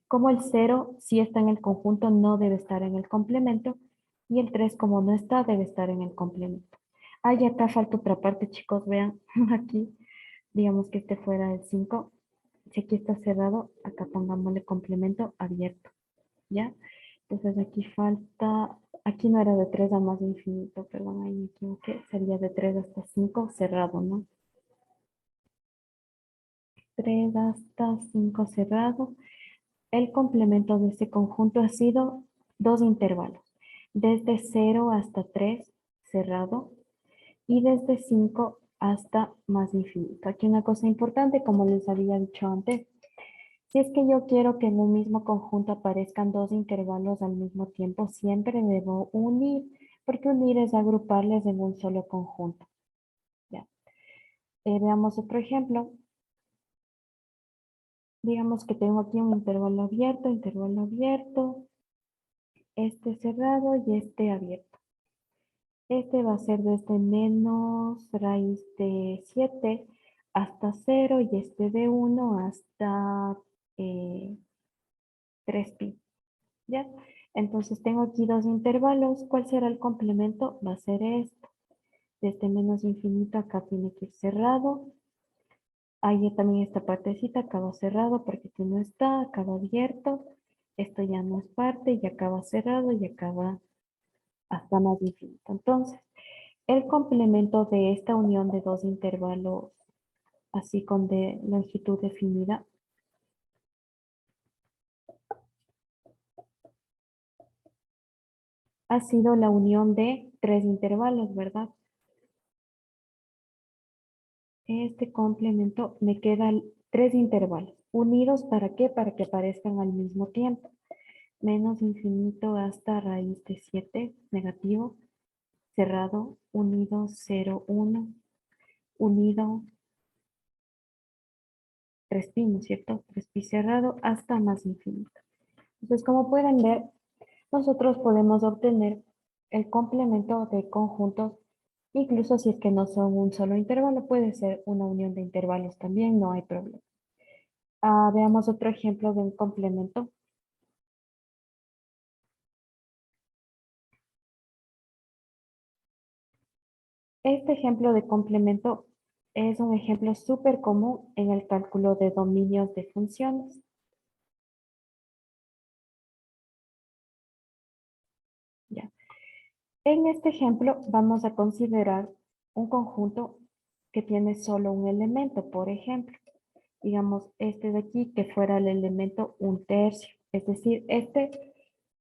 Como el 0, si está en el conjunto, no debe estar en el complemento. Y el 3, como no está, debe estar en el complemento. Ah, y acá falta otra parte, chicos. Vean, aquí, digamos que este fuera el 5. Si aquí está cerrado, acá pongámosle complemento abierto. ¿Ya? Entonces aquí falta, aquí no era de 3 a más infinito, perdón, ahí me equivoqué. Sería de 3 hasta 5 cerrado, ¿no? 3 hasta 5 cerrado. El complemento de este conjunto ha sido dos intervalos. Desde 0 hasta 3 cerrado y desde 5 hasta más infinito. Aquí una cosa importante, como les había dicho antes, si es que yo quiero que en un mismo conjunto aparezcan dos intervalos al mismo tiempo, siempre debo unir, porque unir es agruparles en un solo conjunto. Ya. Veamos otro ejemplo. Digamos que tengo aquí un intervalo abierto, este cerrado y este abierto. Este va a ser desde menos raíz de 7 hasta 0 y este de 1 hasta 3pi. ¿Ya? Entonces tengo aquí dos intervalos. ¿Cuál será el complemento? Va a ser esto. Desde menos infinito acá tiene que ir cerrado. Ahí también esta partecita acaba cerrado porque aquí no está, acaba abierto. Esto ya no es parte y acaba cerrado y acaba hasta más infinito. Entonces, el complemento de esta unión de dos intervalos así con de longitud definida ha sido la unión de tres intervalos, ¿verdad? Este complemento me quedan tres intervalos. ¿Unidos para qué? Para que aparezcan al mismo tiempo. Menos infinito hasta raíz de 7, negativo, cerrado, unido, 0, 1, unido, 3pi, ¿no es cierto? 3pi cerrado hasta más infinito. Entonces, como pueden ver, nosotros podemos obtener el complemento de conjuntos, incluso si es que no son un solo intervalo, puede ser una unión de intervalos también, no hay problema. Veamos otro ejemplo de un complemento. Este ejemplo de complemento es un ejemplo súper común en el cálculo de dominios de funciones. Ya. En este ejemplo vamos a considerar un conjunto que tiene solo un elemento, por ejemplo. Digamos, este de aquí que fuera el elemento un tercio. Es decir, este,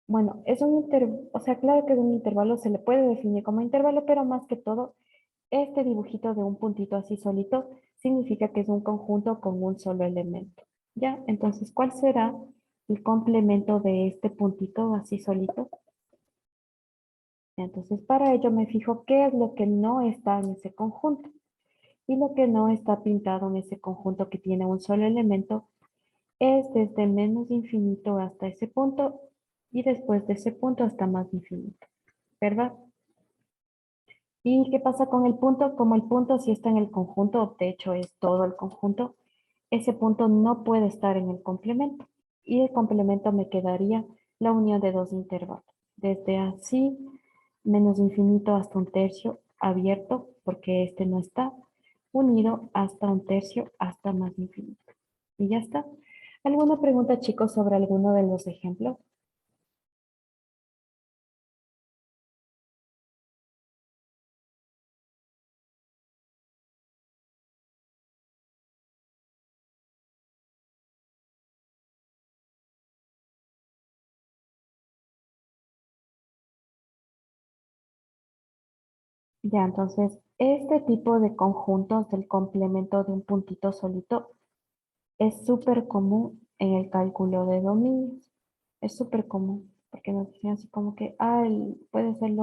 bueno, es un intervalo, o sea, claro que es un intervalo, se le puede definir como intervalo, pero más que todo, este dibujito de un puntito así solito significa que es un conjunto con un solo elemento. ¿Ya? Entonces, ¿cuál será el complemento de este puntito así solito? Entonces, para ello me fijo qué es lo que no está en ese conjunto. Y lo que no está pintado en ese conjunto que tiene un solo elemento es desde menos infinito hasta ese punto y después de ese punto hasta más infinito, ¿verdad? ¿Y qué pasa con el punto? Como el punto sí está en el conjunto, de hecho es todo el conjunto, ese punto no puede estar en el complemento. Y el complemento me quedaría la unión de dos intervalos. Desde así, menos infinito hasta un tercio abierto, porque este no está, unido hasta un tercio hasta más infinito. Y ya está. ¿Alguna pregunta, chicos, sobre alguno de los ejemplos? Ya, entonces, Este tipo de conjuntos del complemento de un puntito solito es súper común en el cálculo de dominios. Es súper común, porque nos dicen así como que, puede ser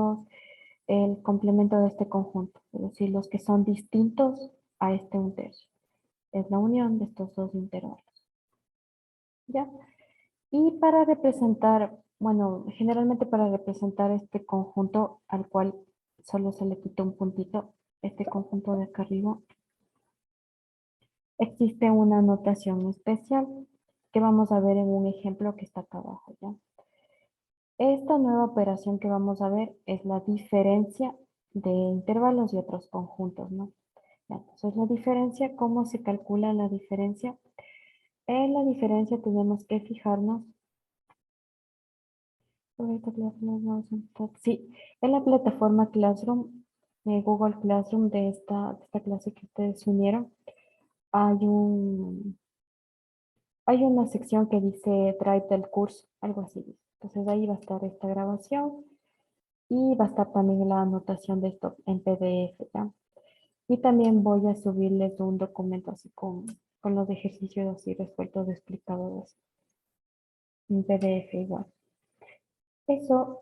el complemento de este conjunto, es decir, los que son distintos a este un tercio. Es la unión de estos dos intervalos. ¿Ya? Y para representar, bueno, generalmente para representar este conjunto al cual solo se le quita un puntito, este conjunto de acá arriba, existe una notación especial que vamos a ver en un ejemplo que está acá abajo, ¿ya? Esta nueva operación que vamos a ver es la diferencia de intervalos y otros conjuntos, ¿no? Ya, entonces la diferencia, ¿cómo se calcula la diferencia? En la diferencia tenemos que fijarnos. Ahorita sí, en la plataforma Classroom, Google Classroom de esta clase que ustedes se unieron, hay hay una sección que dice Drive del curso, algo así dice. Entonces ahí va a estar esta grabación y va a estar también la anotación de esto en PDF, ¿ya? Y también voy a subirles un documento así con los ejercicios así resueltos, explicados en PDF igual. Eso,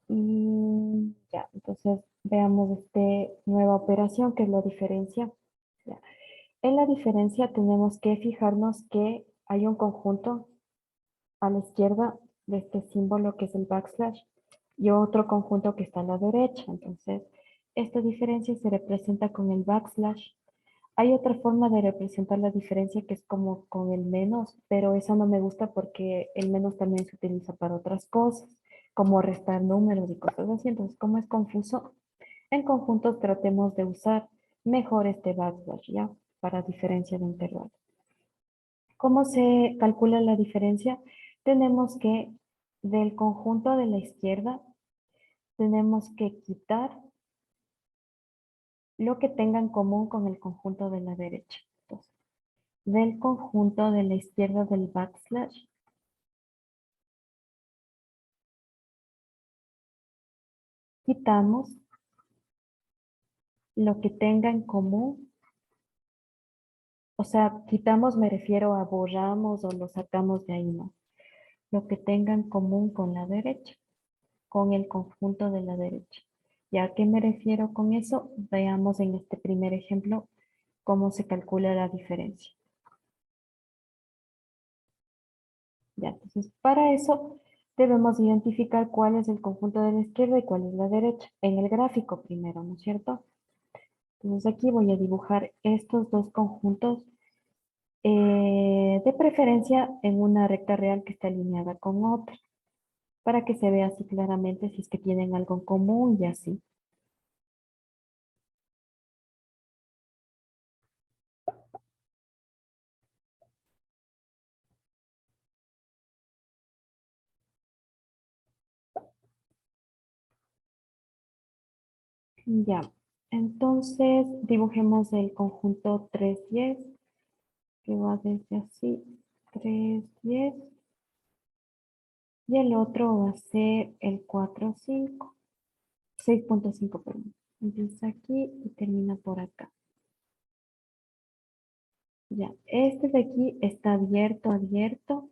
y ya, entonces veamos esta nueva operación que es la diferencia. Ya. En la diferencia tenemos que fijarnos que hay un conjunto a la izquierda de este símbolo que es el backslash y otro conjunto que está a la derecha. Entonces, esta diferencia se representa con el backslash. Hay otra forma de representar la diferencia que es como con el menos, pero esa no me gusta porque el menos también se utiliza para otras cosas, como restar números y cosas así. Entonces, como es confuso, en conjuntos tratemos de usar mejor este backslash, ¿ya? Para diferencia de intervalos. ¿Cómo se calcula la diferencia? Tenemos que del conjunto de la izquierda, tenemos que quitar lo que tenga en común con el conjunto de la derecha. Entonces, del conjunto de la izquierda del backslash, quitamos lo que tenga en común. O sea, quitamos me refiero a borramos o lo sacamos de ahí, ¿no? Lo que tenga en común con la derecha, con el conjunto de la derecha. ¿Y a qué me refiero con eso? Veamos en este primer ejemplo cómo se calcula la diferencia. Ya, entonces, para eso debemos identificar cuál es el conjunto de la izquierda y cuál es la derecha. En el gráfico primero, ¿no es cierto? Entonces aquí voy a dibujar estos dos conjuntos, de preferencia en una recta real que está alineada con otra, para que se vea así claramente si es que tienen algo en común y así. Ya, entonces dibujemos el conjunto 3, 10, que va desde así, 3, 10, y el otro va a ser el 4, 5, 6.5, perdón. Empieza aquí y termina por acá. Ya, este de aquí está abierto, abierto,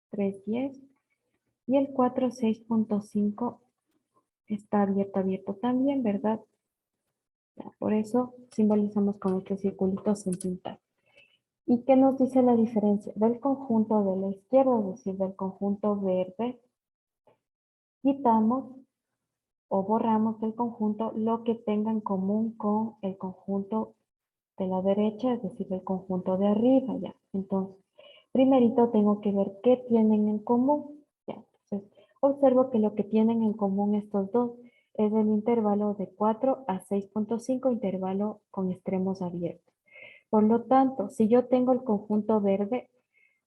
3, 10, y el 4, 6.5 está abierto, abierto también, ¿verdad? Ya, por eso simbolizamos con estos circulitos sin pintar. ¿Y qué nos dice la diferencia? Del conjunto de la izquierda, es decir, del conjunto verde, quitamos o borramos del conjunto lo que tenga en común con el conjunto de la derecha, es decir, el conjunto de arriba, ya. Entonces, primerito tengo que ver qué tienen en común, ya. Entonces, observo que lo que tienen en común estos dos es el intervalo de 4 a 6.5, intervalo con extremos abiertos. Por lo tanto, si yo tengo el conjunto verde,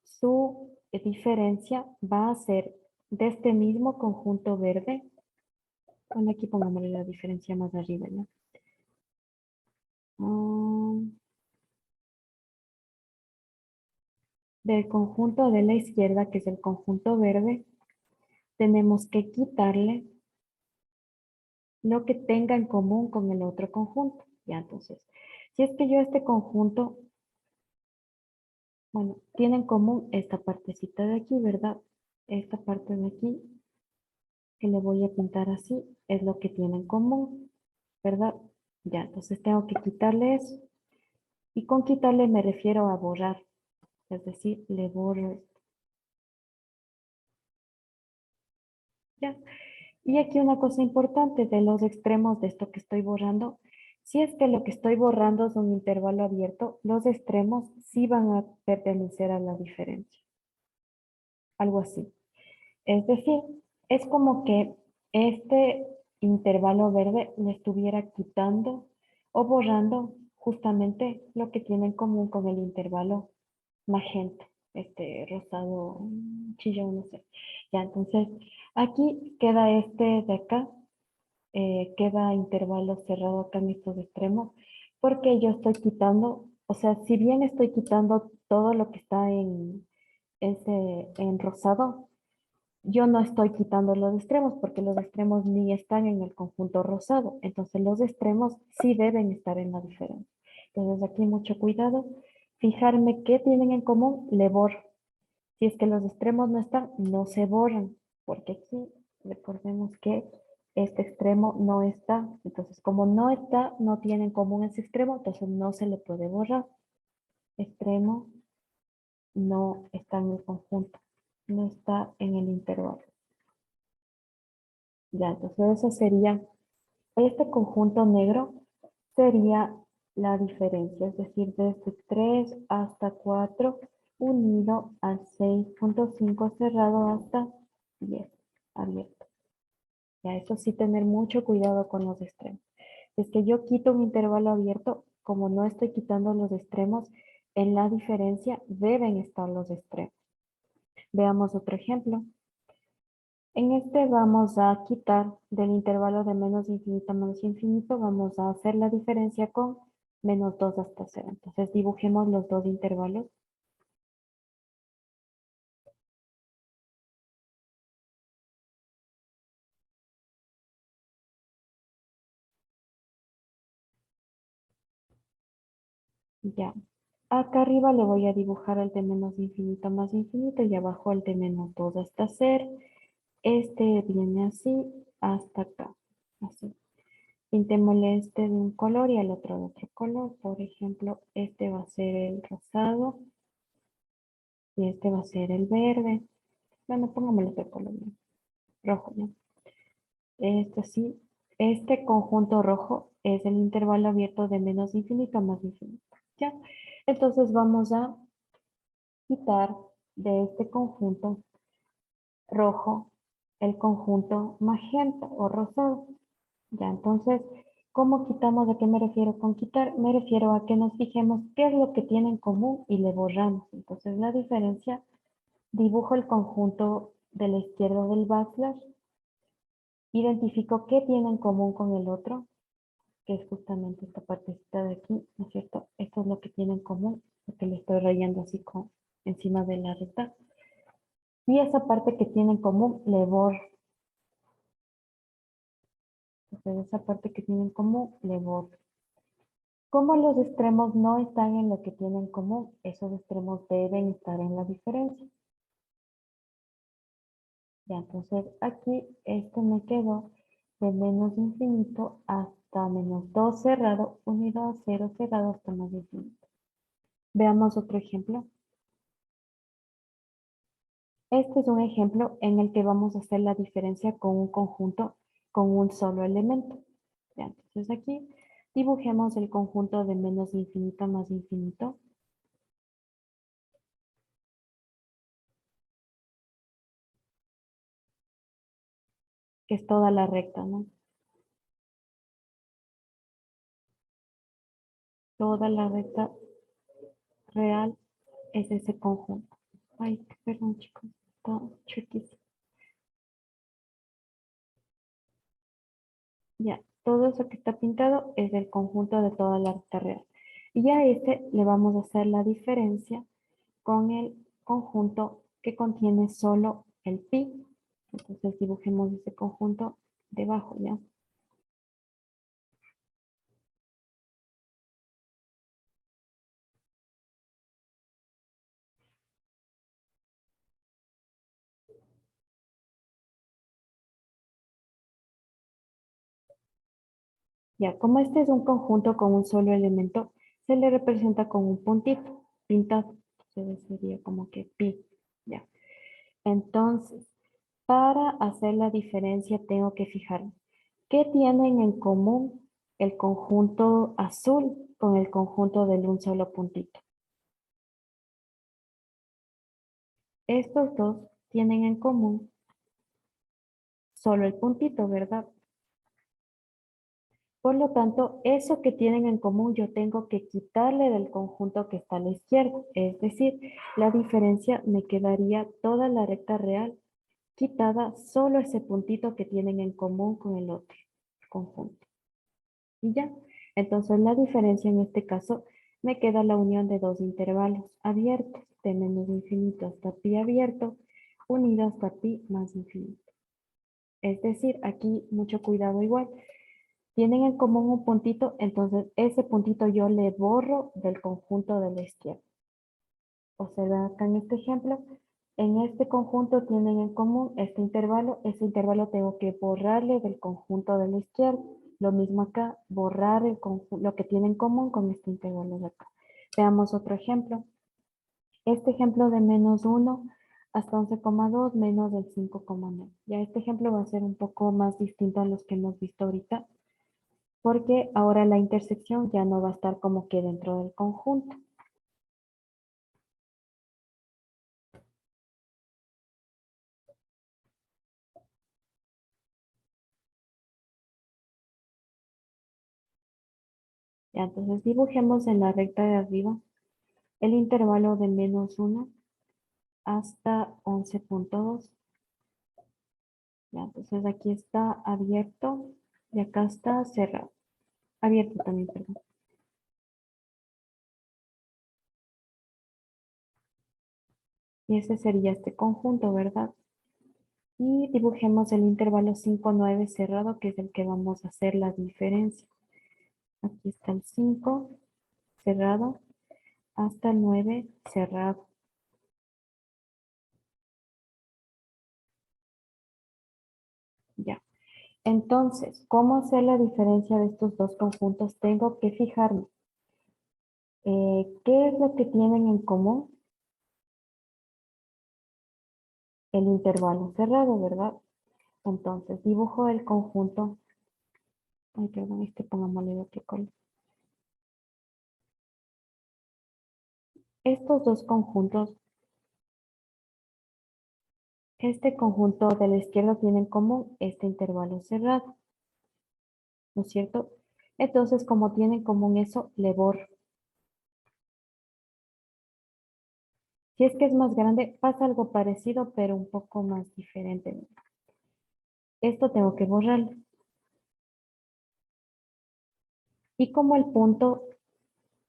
su diferencia va a ser de este mismo conjunto verde. Bueno, aquí pongámosle la diferencia más arriba, ¿no? Del conjunto de la izquierda, que es el conjunto verde, tenemos que quitarle lo que tenga en común con el otro conjunto. Ya, entonces, si es que yo este conjunto, bueno, tiene en común esta partecita de aquí, ¿verdad? Esta parte de aquí, que le voy a pintar así, es lo que tiene en común, ¿verdad? Ya, entonces tengo que quitarle eso. Y con quitarle me refiero a borrar. Es decir, le borro esto. Ya. Y aquí una cosa importante de los extremos de esto que estoy borrando. Si es que lo que estoy borrando es un intervalo abierto, los extremos sí van a pertenecer a la diferencia. Algo así. Es decir, es como que este intervalo verde le estuviera quitando o borrando justamente lo que tiene en común con el intervalo magenta, este rosado, chillón, no sé. Ya, entonces, aquí queda este de acá, queda intervalo cerrado acá en estos extremos, porque yo estoy quitando, o sea, si bien estoy quitando todo lo que está en rosado, yo no estoy quitando los extremos porque los extremos ni están en el conjunto rosado. Entonces los extremos sí deben estar en la diferencia. Entonces aquí mucho cuidado. Fijarme qué tienen en común, le borro. Si es que los extremos no están, no se borran. Porque aquí recordemos que este extremo no está. Entonces como no está, no tiene en común ese extremo, entonces no se le puede borrar. Extremo no está en el conjunto, no está en el intervalo. Ya, entonces eso sería, este conjunto negro sería la diferencia, es decir, desde 3 hasta 4 unido al 6.5 cerrado hasta 10 abierto. Ya, eso sí, tener mucho cuidado con los extremos. Es que yo quito un intervalo abierto, como no estoy quitando los extremos, en la diferencia deben estar los extremos. Veamos otro ejemplo. En este vamos a quitar del intervalo de menos infinito a menos infinito, vamos a hacer la diferencia con menos 2 hasta 0. Entonces dibujemos los dos intervalos. Ya. Acá arriba le voy a dibujar el de menos infinito más infinito y abajo el de menos 2 hasta 0. Este viene así hasta acá. Así. Pintémosle este de un color y al otro de otro color. Por ejemplo, este va a ser el rosado y este va a ser el verde. Bueno, pongámosle otro color, ¿no? Rojo, ¿no? Este sí, este conjunto rojo es el intervalo abierto de menos infinito a más infinito. ¿Ya? Entonces vamos a quitar de este conjunto rojo el conjunto magenta o rosado. Ya, entonces, ¿cómo quitamos? ¿A qué me refiero con quitar? Me refiero a que nos fijemos qué es lo que tiene en común y le borramos. Entonces, la diferencia, dibujo el conjunto de la izquierda del backslash, identifico qué tiene en común con el otro, que es justamente esta partecita de aquí, ¿no es cierto? Esto es lo que tiene en común, porque le estoy rayando así con, encima de la recta. Y esa parte que tiene en común le borro. Entonces, esa parte que tiene en común le borro. Como los extremos no están en lo que tienen en común, esos extremos deben estar en la diferencia. Ya, entonces aquí este me quedó de menos infinito hasta menos 2 cerrado, unido a 0 cerrado hasta más infinito. Veamos otro ejemplo. Este es un ejemplo en el que vamos a hacer la diferencia con un conjunto con un solo elemento. Ya, entonces aquí dibujemos el conjunto de menos infinito a más infinito. Que es toda la recta, ¿no? Toda la recta real es ese conjunto. Ay, perdón chicos, está chuequísimo. Ya, todo eso que está pintado es el conjunto de toda la recta real. Y a este le vamos a hacer la diferencia con el conjunto que contiene solo el pi. Entonces dibujemos ese conjunto debajo, ¿ya? Ya, como este es un conjunto con un solo elemento, se le representa con un puntito pintado. Entonces sería como que pi. Ya. Entonces, para hacer la diferencia tengo que fijarme. ¿Qué tienen en común el conjunto azul con el conjunto del un solo puntito? Estos dos tienen en común solo el puntito, ¿verdad? Por lo tanto, eso que tienen en común yo tengo que quitarle del conjunto que está a la izquierda. Es decir, la diferencia me quedaría toda la recta real quitada solo ese puntito que tienen en común con el otro conjunto. Y ya. Entonces la diferencia en este caso me queda la unión de dos intervalos abiertos de menos infinito hasta pi abierto unido hasta pi más infinito. Es decir, aquí mucho cuidado igual. Tienen en común un puntito, entonces ese puntito yo le borro del conjunto de la izquierda. Observen acá en este ejemplo, en este conjunto tienen en común ese intervalo tengo que borrarle del conjunto de la izquierda. Lo mismo acá, borrar lo que tienen en común con este intervalo de acá. Veamos otro ejemplo. Este ejemplo de menos 1 hasta 11,2 menos del 5,9. Ya este ejemplo va a ser un poco más distinto a los que hemos visto ahorita, porque ahora la intersección ya no va a estar como que dentro del conjunto. Ya, entonces dibujemos en la recta de arriba el intervalo de menos 1 hasta 11,2. Ya, entonces aquí está abierto y acá está cerrado. Abierto también, perdón. Y ese sería este conjunto, ¿verdad? Y dibujemos el intervalo 5,9 cerrado, que es el que vamos a hacer la diferencia. Aquí está el 5 cerrado hasta el 9 cerrado. Ya. Entonces, ¿cómo hacer la diferencia de estos dos conjuntos? Tengo que fijarme. ¿Qué es lo que tienen en común? El intervalo cerrado, ¿verdad? Entonces, dibujo el conjunto. Ay, perdón, pongámosle otro color. Estos dos conjuntos, este conjunto de la izquierda tiene en común este intervalo cerrado, ¿no es cierto? Entonces, como tiene en común eso, le borro. Si es que es más grande, pasa algo parecido, pero un poco más diferente. Esto tengo que borrarlo. Y como el punto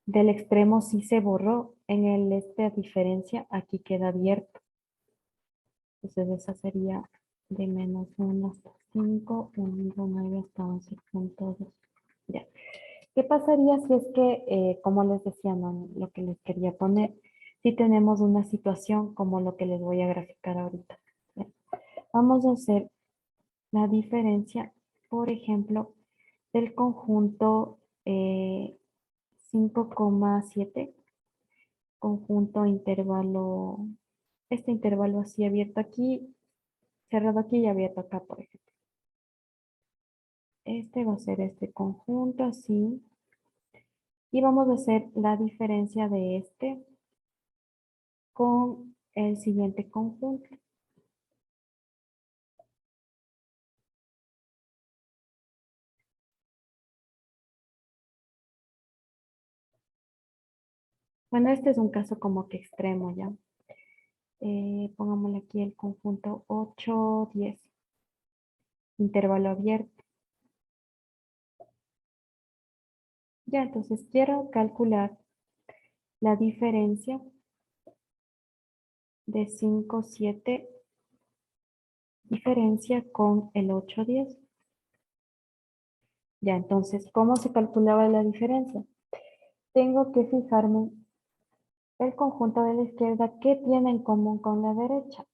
del extremo sí se borró, en el a diferencia, aquí queda abierto. Entonces esa sería de menos 1 hasta 5, 1, 9 hasta 11,2. Ya. ¿Qué pasaría si es que, como les decía, no, lo que les quería poner, si tenemos una situación como lo que les voy a graficar ahorita? ¿Ya? Vamos a hacer la diferencia, por ejemplo, del conjunto 5,7, conjunto intervalo, este intervalo así abierto aquí, cerrado aquí y abierto acá, por ejemplo. Este va a ser este conjunto así. Y vamos a hacer la diferencia de este con el siguiente conjunto. Bueno, este es un caso como que extremo ya. Pongámosle aquí el conjunto 8, 10. Intervalo abierto. Ya, entonces quiero calcular la diferencia de 5, 7, diferencia con el 8, 10. Ya, entonces, ¿cómo se calculaba la diferencia? Tengo que fijarme el conjunto de la izquierda que tiene en común con la derecha.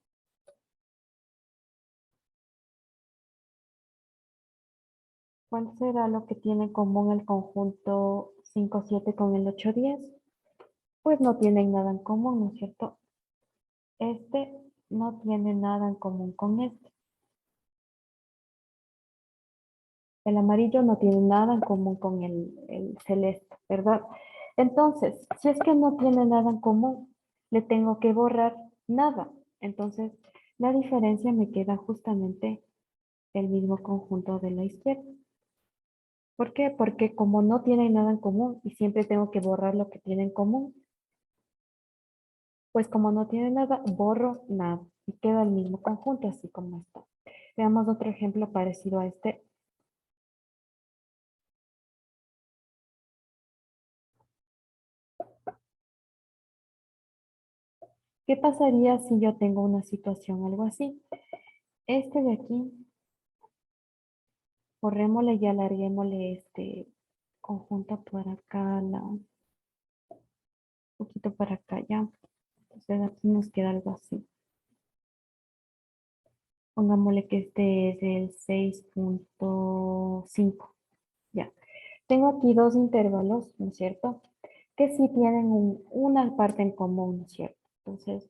¿Cuál será lo que tiene en común el conjunto 5, 7 con el 8, 10? Pues no tienen nada en común, ¿no es cierto? Este no tiene nada en común con este. El amarillo no tiene nada en común con el celeste, ¿verdad? Entonces, si es que no tiene nada en común, le tengo que borrar nada. Entonces, la diferencia me queda justamente el mismo conjunto de la izquierda. ¿Por qué? Porque como no tienen nada en común y siempre tengo que borrar lo que tienen en común, pues como no tiene nada, borro nada y queda el mismo conjunto así como está. Veamos otro ejemplo parecido a este. ¿Qué pasaría si yo tengo una situación algo así? Este de aquí, borrémosle y alarguémosle este conjunto por acá, un poquito para acá ya. Entonces aquí nos queda algo así. Pongámosle que este es el 6.5. Ya. Tengo aquí dos intervalos, ¿no es cierto? Que sí tienen una parte en común, ¿no es cierto? Entonces,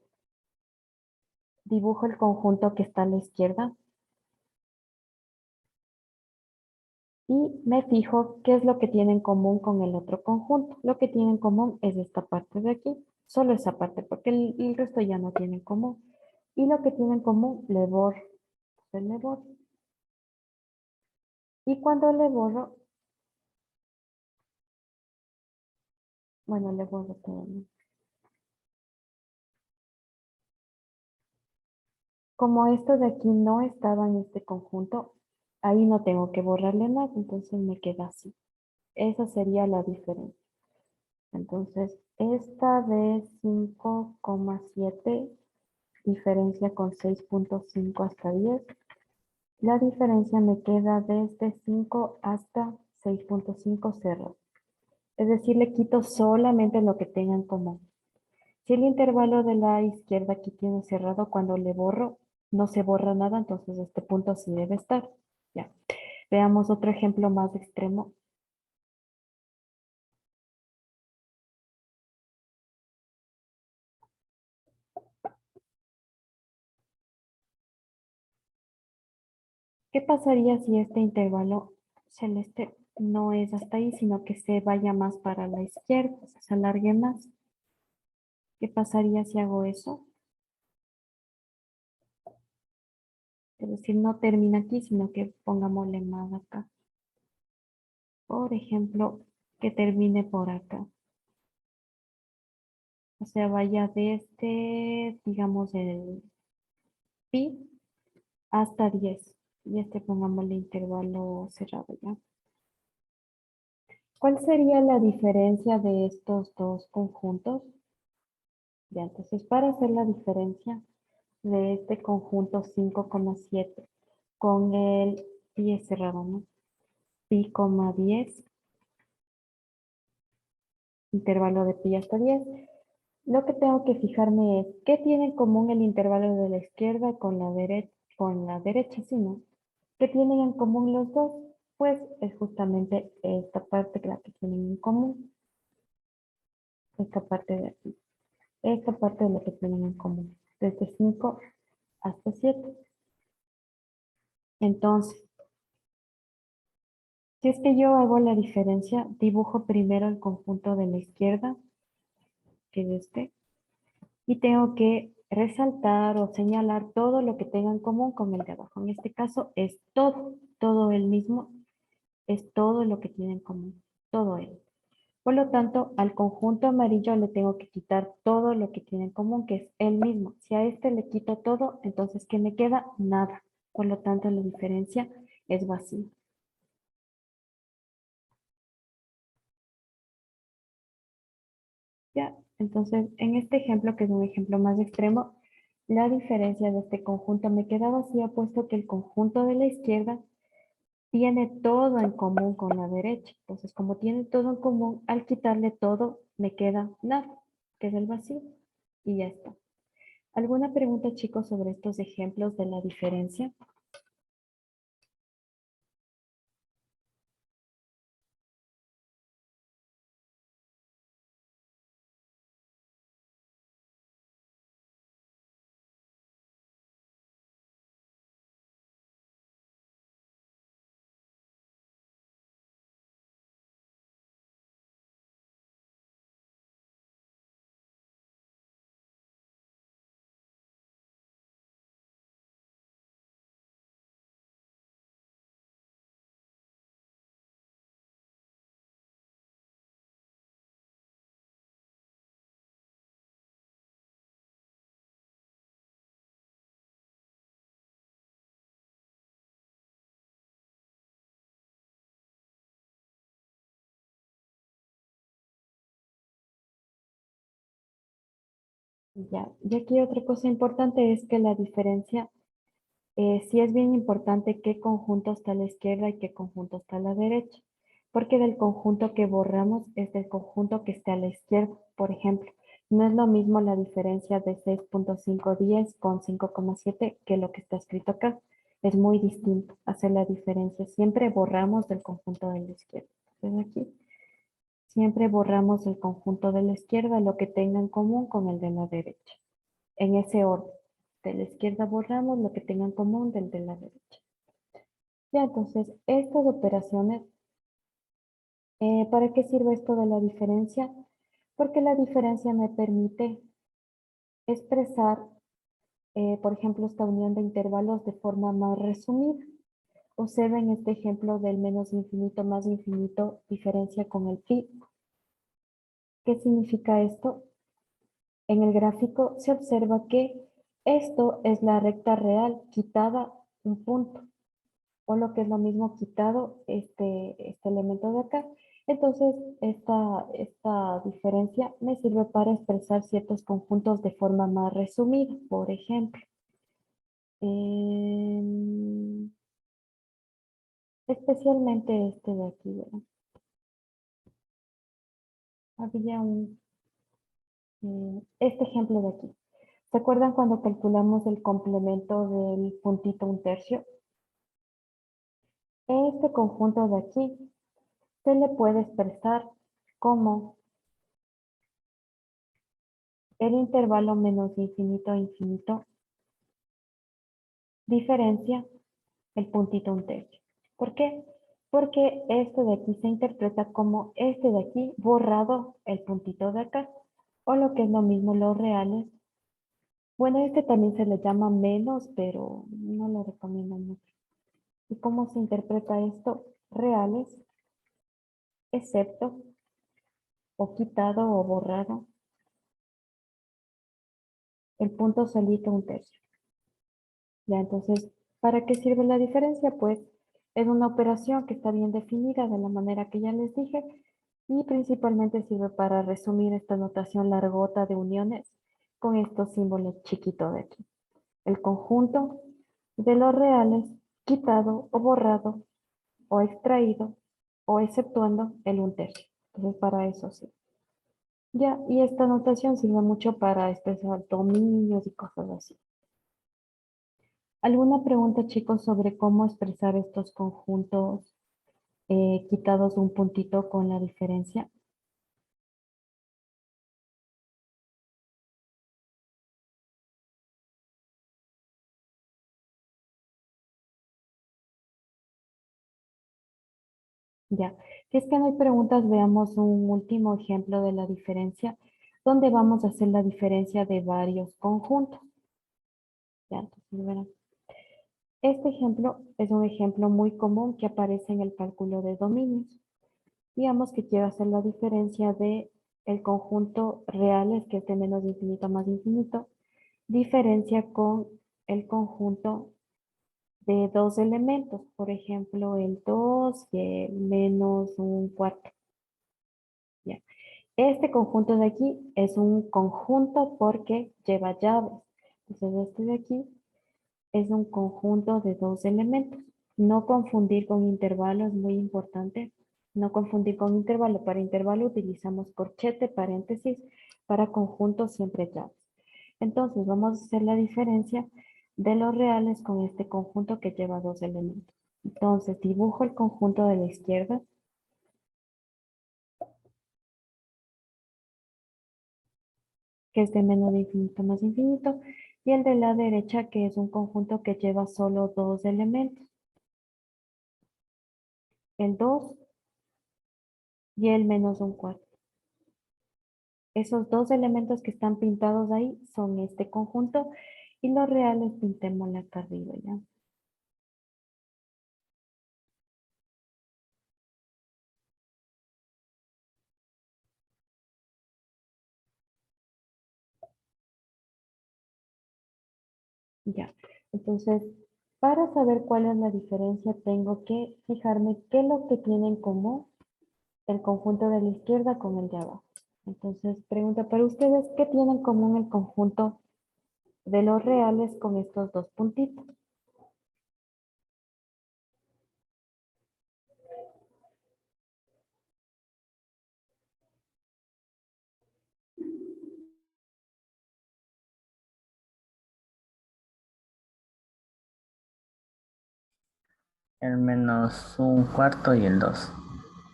dibujo el conjunto que está a la izquierda y me fijo qué es lo que tiene en común con el otro conjunto. Lo que tiene en común es esta parte de aquí, solo esa parte, porque el resto ya no tiene en común. Y lo que tiene en común, le borro. Entonces le borro. Y cuando le borro, bueno, le borro todo, ¿no? Como esto de aquí no estaba en este conjunto, ahí no tengo que borrarle nada, entonces me queda así. Esa sería la diferencia. Entonces, esta de 5,7 diferencia con 6.5 hasta 10. La diferencia me queda desde 5 hasta 6.5 cerrado. Es decir, le quito solamente lo que tenga en común. Si el intervalo de la izquierda aquí tiene cerrado, cuando le borro, no se borra nada, entonces este punto sí debe estar. Ya. Veamos otro ejemplo más extremo. ¿Qué pasaría si este intervalo celeste no es hasta ahí, sino que se vaya más para la izquierda, o sea, se alargue más? ¿Qué pasaría si hago eso? Es decir, no termina aquí, sino que pongámosle más acá. Por ejemplo, que termine por acá. O sea, vaya desde, digamos, el pi hasta 10. Y este pongámosle intervalo cerrado ya. ¿Cuál sería la diferencia de estos dos conjuntos? Ya, entonces para hacer la diferencia de este conjunto 5,7 con el pi cerrado, ¿no? Pi, 10, intervalo de pi hasta 10. Lo que tengo que fijarme es qué tiene en común el intervalo de la izquierda con la derecha, ¿sí, no? ¿Qué tienen en común los dos? Pues es justamente esta parte la que tienen en común. Esta parte de aquí. Esta parte de lo que tienen en común. Desde 5 hasta 7. Entonces, si es que yo hago la diferencia, dibujo primero el conjunto de la izquierda, que es este, y tengo que resaltar o señalar todo lo que tenga en común con el de abajo. En este caso es todo el mismo, es todo lo que tiene en común, todo él. Por lo tanto, al conjunto amarillo le tengo que quitar todo lo que tiene en común, que es el mismo. Si a este le quito todo, entonces ¿qué me queda? Nada. Por lo tanto, la diferencia es vacía. Ya, entonces, en este ejemplo, que es un ejemplo más extremo, la diferencia de este conjunto me queda vacía puesto que el conjunto de la izquierda tiene todo en común con la derecha. Entonces, como tiene todo en común, al quitarle todo, me queda nada, que es el vacío. Y ya está. ¿Alguna pregunta, chicos, sobre estos ejemplos de la diferencia? Ya, y aquí otra cosa importante es que la diferencia, sí es bien importante qué conjunto está a la izquierda y qué conjunto está a la derecha, porque del conjunto que borramos es del conjunto que esté a la izquierda. Por ejemplo, no es lo mismo la diferencia de 6.510 con 5,7 que lo que está escrito acá. Es muy distinto hacer la diferencia. Siempre borramos del conjunto de la izquierda. Entonces aquí siempre borramos el conjunto de la izquierda, lo que tenga en común con el de la derecha. En ese orden. De la izquierda borramos lo que tenga en común del de la derecha. Ya, entonces, estas operaciones, ¿para qué sirve esto de la diferencia? Porque la diferencia me permite expresar, por ejemplo, esta unión de intervalos de forma más resumida. Observen este ejemplo del menos infinito más infinito, diferencia con el pi. ¿Qué significa esto? En el gráfico se observa que esto es la recta real quitada un punto, o lo que es lo mismo quitado este elemento de acá. Entonces, esta diferencia me sirve para expresar ciertos conjuntos de forma más resumida. Por ejemplo, especialmente este de aquí, ¿verdad? Había este ejemplo de aquí. ¿Se acuerdan cuando calculamos el complemento del puntito un tercio? Este conjunto de aquí se le puede expresar como el intervalo menos infinito a infinito diferencia el puntito un tercio. ¿Por qué? Porque este de aquí se interpreta como este de aquí borrado el puntito de acá. O lo que es lo mismo los reales. Bueno, este también se le llama menos, pero no lo recomiendo mucho. ¿Y cómo se interpreta esto? Reales, excepto, o quitado o borrado el punto solito un tercio. Ya, entonces, ¿para qué sirve la diferencia? Pues es una operación que está bien definida de la manera que ya les dije y principalmente sirve para resumir esta notación largota de uniones con estos símbolos chiquitos de aquí. El conjunto de los reales quitado o borrado o extraído o exceptuando el un tercio. Entonces, para eso sí. Ya, y esta notación sirve mucho para expresar dominios y cosas así. ¿Alguna pregunta, chicos, sobre cómo expresar estos conjuntos quitados un puntito con la diferencia? Ya. Si es que no hay preguntas, veamos un último ejemplo de la diferencia, donde vamos a hacer la diferencia de varios conjuntos. Ya, entonces, verán. Este ejemplo es un ejemplo muy común que aparece en el cálculo de dominios. Digamos que quiero hacer la diferencia de el conjunto reales, que es de menos infinito más infinito, diferencia con el conjunto de dos elementos, por ejemplo, el 2 y el menos un cuarto. Ya. Este conjunto de aquí es un conjunto porque lleva llaves. Entonces, este de aquí es un conjunto de dos elementos. No confundir con intervalo es muy importante. No confundir con intervalo. Para intervalo utilizamos corchete, paréntesis. Para conjunto siempre llaves. Entonces vamos a hacer la diferencia de los reales con este conjunto que lleva dos elementos. Entonces dibujo el conjunto de la izquierda, que es de menos de infinito más infinito, y el de la derecha, que es un conjunto que lleva solo dos elementos, el 2 y el menos un cuarto. Esos dos elementos que están pintados ahí son este conjunto y los reales pintémosle acá arriba ya. Ya. Entonces, para saber cuál es la diferencia, tengo que fijarme qué es lo que tiene en común el conjunto de la izquierda con el de abajo. Entonces, pregunta para ustedes, ¿qué tiene en común el conjunto de los reales con estos dos puntitos? El -1/4 y el 2.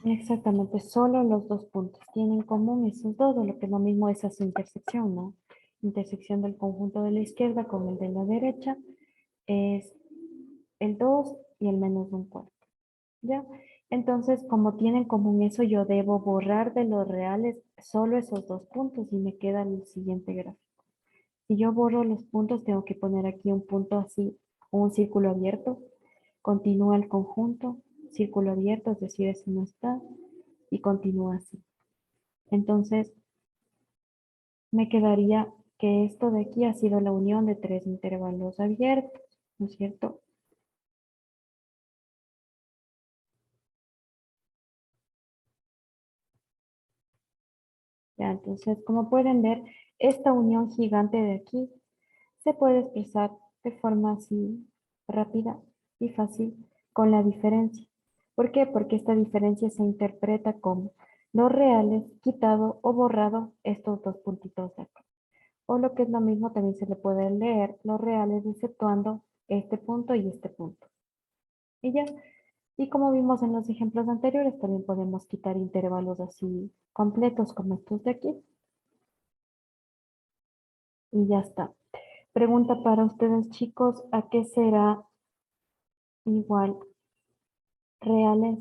Exactamente, solo los dos puntos tienen en común esos dos, o lo que es lo mismo esa su intersección, ¿no? Intersección del conjunto de la izquierda con el de la derecha es el 2 y el -1/4, ¿ya? Entonces, como tienen en común eso, yo debo borrar de los reales solo esos dos puntos y me queda el siguiente gráfico. Si yo borro los puntos, tengo que poner aquí un punto así, un círculo abierto. Continúa el conjunto, círculo abierto, es decir, ese no está, y continúa así. Entonces, me quedaría que esto de aquí ha sido la unión de tres intervalos abiertos, ¿no es cierto? Ya, entonces, como pueden ver, esta unión gigante de aquí se puede expresar de forma así rápida y fácil con la diferencia. ¿Por qué? Porque esta diferencia se interpreta como los reales quitado o borrado estos dos puntitos de acá. O lo que es lo mismo, también se le puede leer los reales exceptuando este punto y este punto. Y ya. Y como vimos en los ejemplos anteriores, también podemos quitar intervalos así completos como estos de aquí. Y ya está. Pregunta para ustedes, chicos, ¿a qué será igual reales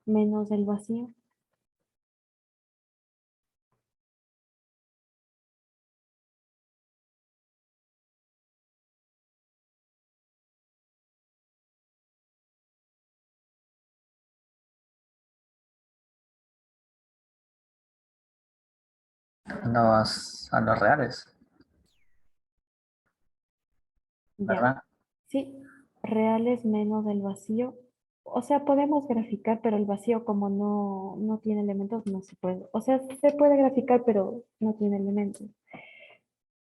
menos el vacío? A los reales, Ya. ¿verdad? Sí, reales menos el vacío. O sea, podemos graficar, pero el vacío como no tiene elementos, no se puede. O sea, se puede graficar, pero no tiene elementos.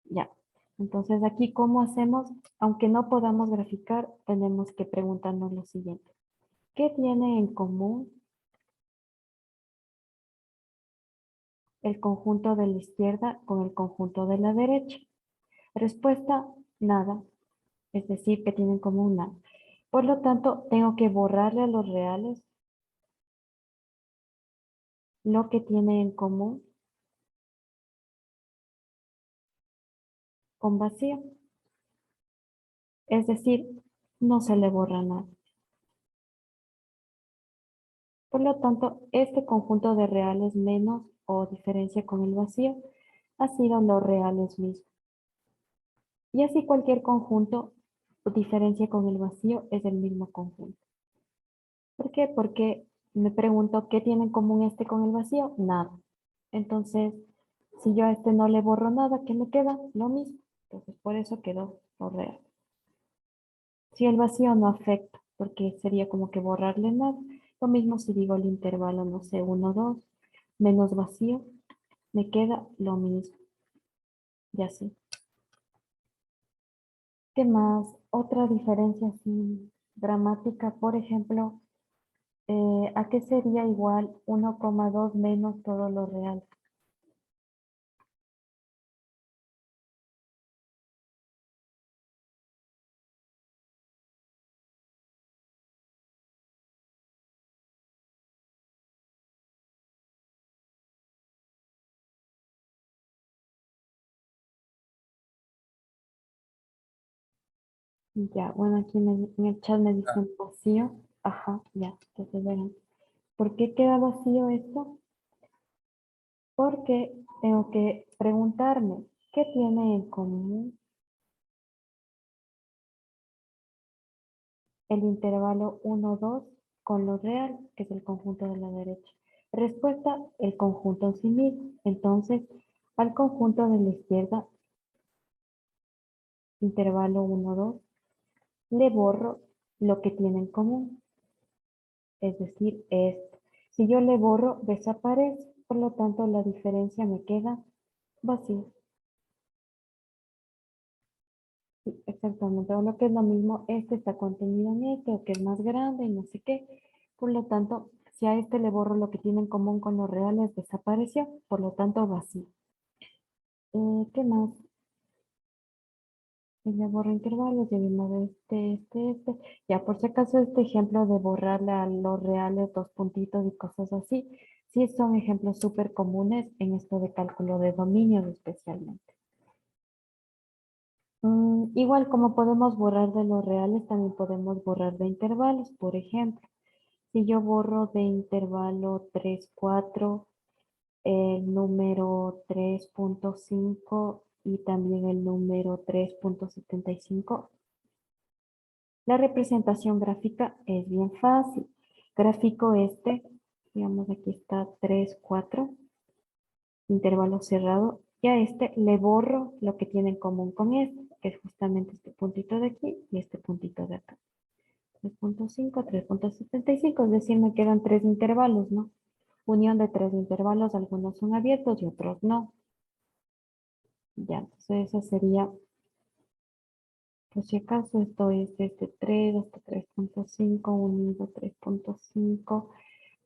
Ya. Entonces aquí, ¿cómo hacemos? Aunque no podamos graficar, tenemos que preguntarnos lo siguiente. ¿Qué tiene en común el conjunto de la izquierda con el conjunto de la derecha? Respuesta, nada. Es decir, que tienen en común nada. Por lo tanto, tengo que borrarle a los reales lo que tiene en común con vacío. Es decir, no se le borra nada. Por lo tanto, este conjunto de reales menos o diferencia con el vacío ha sido los reales mismos. Y así cualquier conjunto o diferencia con el vacío es el mismo conjunto. ¿Por qué? Porque me pregunto, ¿qué tiene en común este con el vacío? Nada. Entonces, si yo a este no le borro nada, ¿qué me queda? Lo mismo. Entonces, por eso quedó lo real. Si el vacío no afecta, porque sería como que borrarle nada. Lo mismo si digo el intervalo, no sé, 1, 2, menos vacío, me queda lo mismo. Y así. ¿Qué más? Otra diferencia así dramática, por ejemplo, ¿a qué sería igual 1,2 menos todo lo real? Ya, bueno, aquí en el chat me dicen vacío. Ajá, ya, entonces verán. ¿Por qué queda vacío esto? Porque tengo que preguntarme, ¿qué tiene en común el intervalo 1, 2 con lo real, que es el conjunto de la derecha? Respuesta, el conjunto en sí mismo. Entonces, al conjunto de la izquierda, intervalo 1, 2, le borro lo que tiene en común, es decir, esto. Si yo le borro, desaparece. Por lo tanto, la diferencia me queda vacía. Sí, exactamente. O lo que es lo mismo, este está contenido en este, o que es más grande y no sé qué. Por lo tanto, si a este le borro lo que tiene en común con los reales, desapareció. Por lo tanto, vacío. ¿Qué más? Le borro intervalos, ya vimos este. Ya, por si acaso, este ejemplo de borrarle a los reales dos puntitos y cosas así, sí son ejemplos súper comunes en esto de cálculo de dominios especialmente. Igual como podemos borrar de los reales, también podemos borrar de intervalos. Por ejemplo, si yo borro de intervalo 3 4 el número 3.5 y también el número 3.75, la representación gráfica es bien fácil. Gráfico este, digamos aquí está 3 4 intervalo cerrado, y a este le borro lo que tiene en común con este, que es justamente este puntito de aquí y este puntito de acá. 3.5, 3.75, es decir, me quedan tres intervalos, ¿no? Unión de tres intervalos, algunos son abiertos y otros no. Ya, entonces esa sería, por si acaso, esto es desde 3 hasta 3.5, unido 3.5,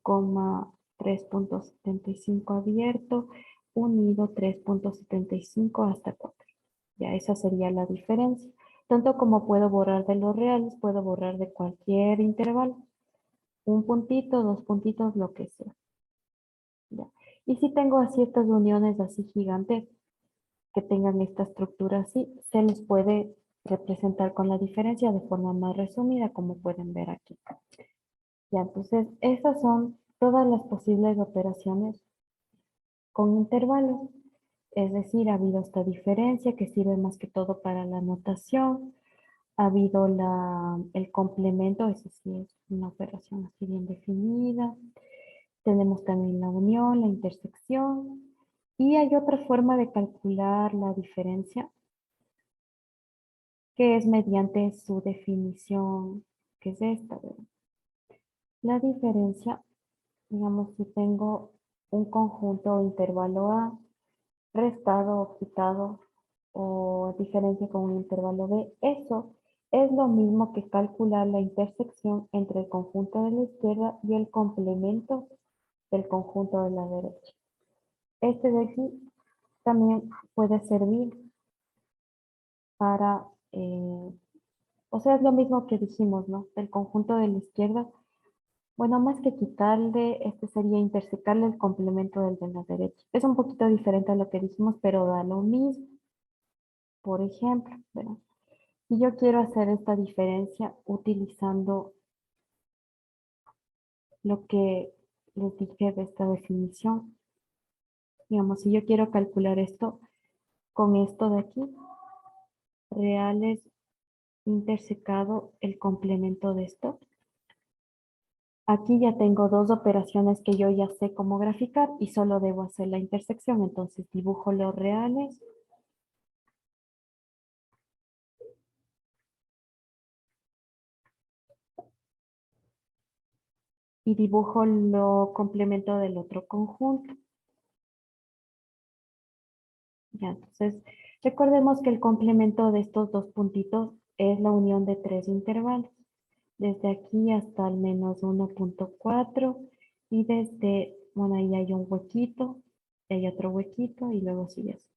coma 3.75 abierto, unido 3.75 hasta 4. Ya, esa sería la diferencia. Tanto como puedo borrar de los reales, puedo borrar de cualquier intervalo. Un puntito, dos puntitos, lo que sea. Ya. Y si tengo así estas uniones así gigantes, que tengan esta estructura así, se les puede representar con la diferencia de forma más resumida, como pueden ver aquí. Ya, entonces, estas son todas las posibles operaciones con intervalos. Es decir, ha habido esta diferencia que sirve más que todo para la notación. Ha habido el complemento, eso sí es una operación así bien definida. Tenemos también la unión, la intersección. Y hay otra forma de calcular la diferencia, que es mediante su definición, que es esta, ¿verdad? La diferencia, digamos, si tengo un conjunto o intervalo A, restado o quitado, o diferencia con un intervalo B, eso es lo mismo que calcular la intersección entre el conjunto de la izquierda y el complemento del conjunto de la derecha. Este de aquí también puede servir para, o sea, es lo mismo que dijimos, ¿no? Del conjunto de la izquierda. Bueno, más que quitarle, este sería intersecarle el complemento del de la derecha. Es un poquito diferente a lo que dijimos, pero da lo mismo. Por ejemplo, ¿verdad? Si yo quiero hacer esta diferencia utilizando lo que les dije de esta definición, digamos, si yo quiero calcular esto con esto de aquí, reales intersecado el complemento de esto, aquí ya tengo dos operaciones que yo ya sé cómo graficar y solo debo hacer la intersección. Entonces dibujo los reales. Y dibujo lo complemento del otro conjunto. Ya, entonces, recordemos que el complemento de estos dos puntitos es la unión de tres intervalos. Desde aquí hasta el menos 1.4 y desde, bueno, ahí hay un huequito, hay otro huequito y luego sigue así.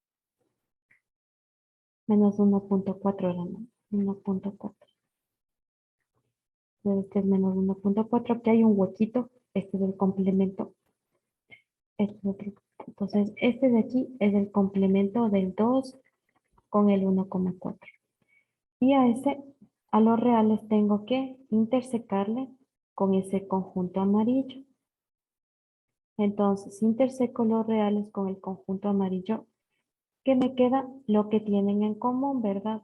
Menos 1.4 era 1.4. Entonces, este es menos 1.4, aquí hay un huequito, este es el complemento. Este es otro. Entonces, este de aquí es el complemento del 2 con el 1.4. Y a los reales tengo que intersecarle con ese conjunto amarillo. Entonces, interseco los reales con el conjunto amarillo, que me queda lo que tienen en común, ¿verdad?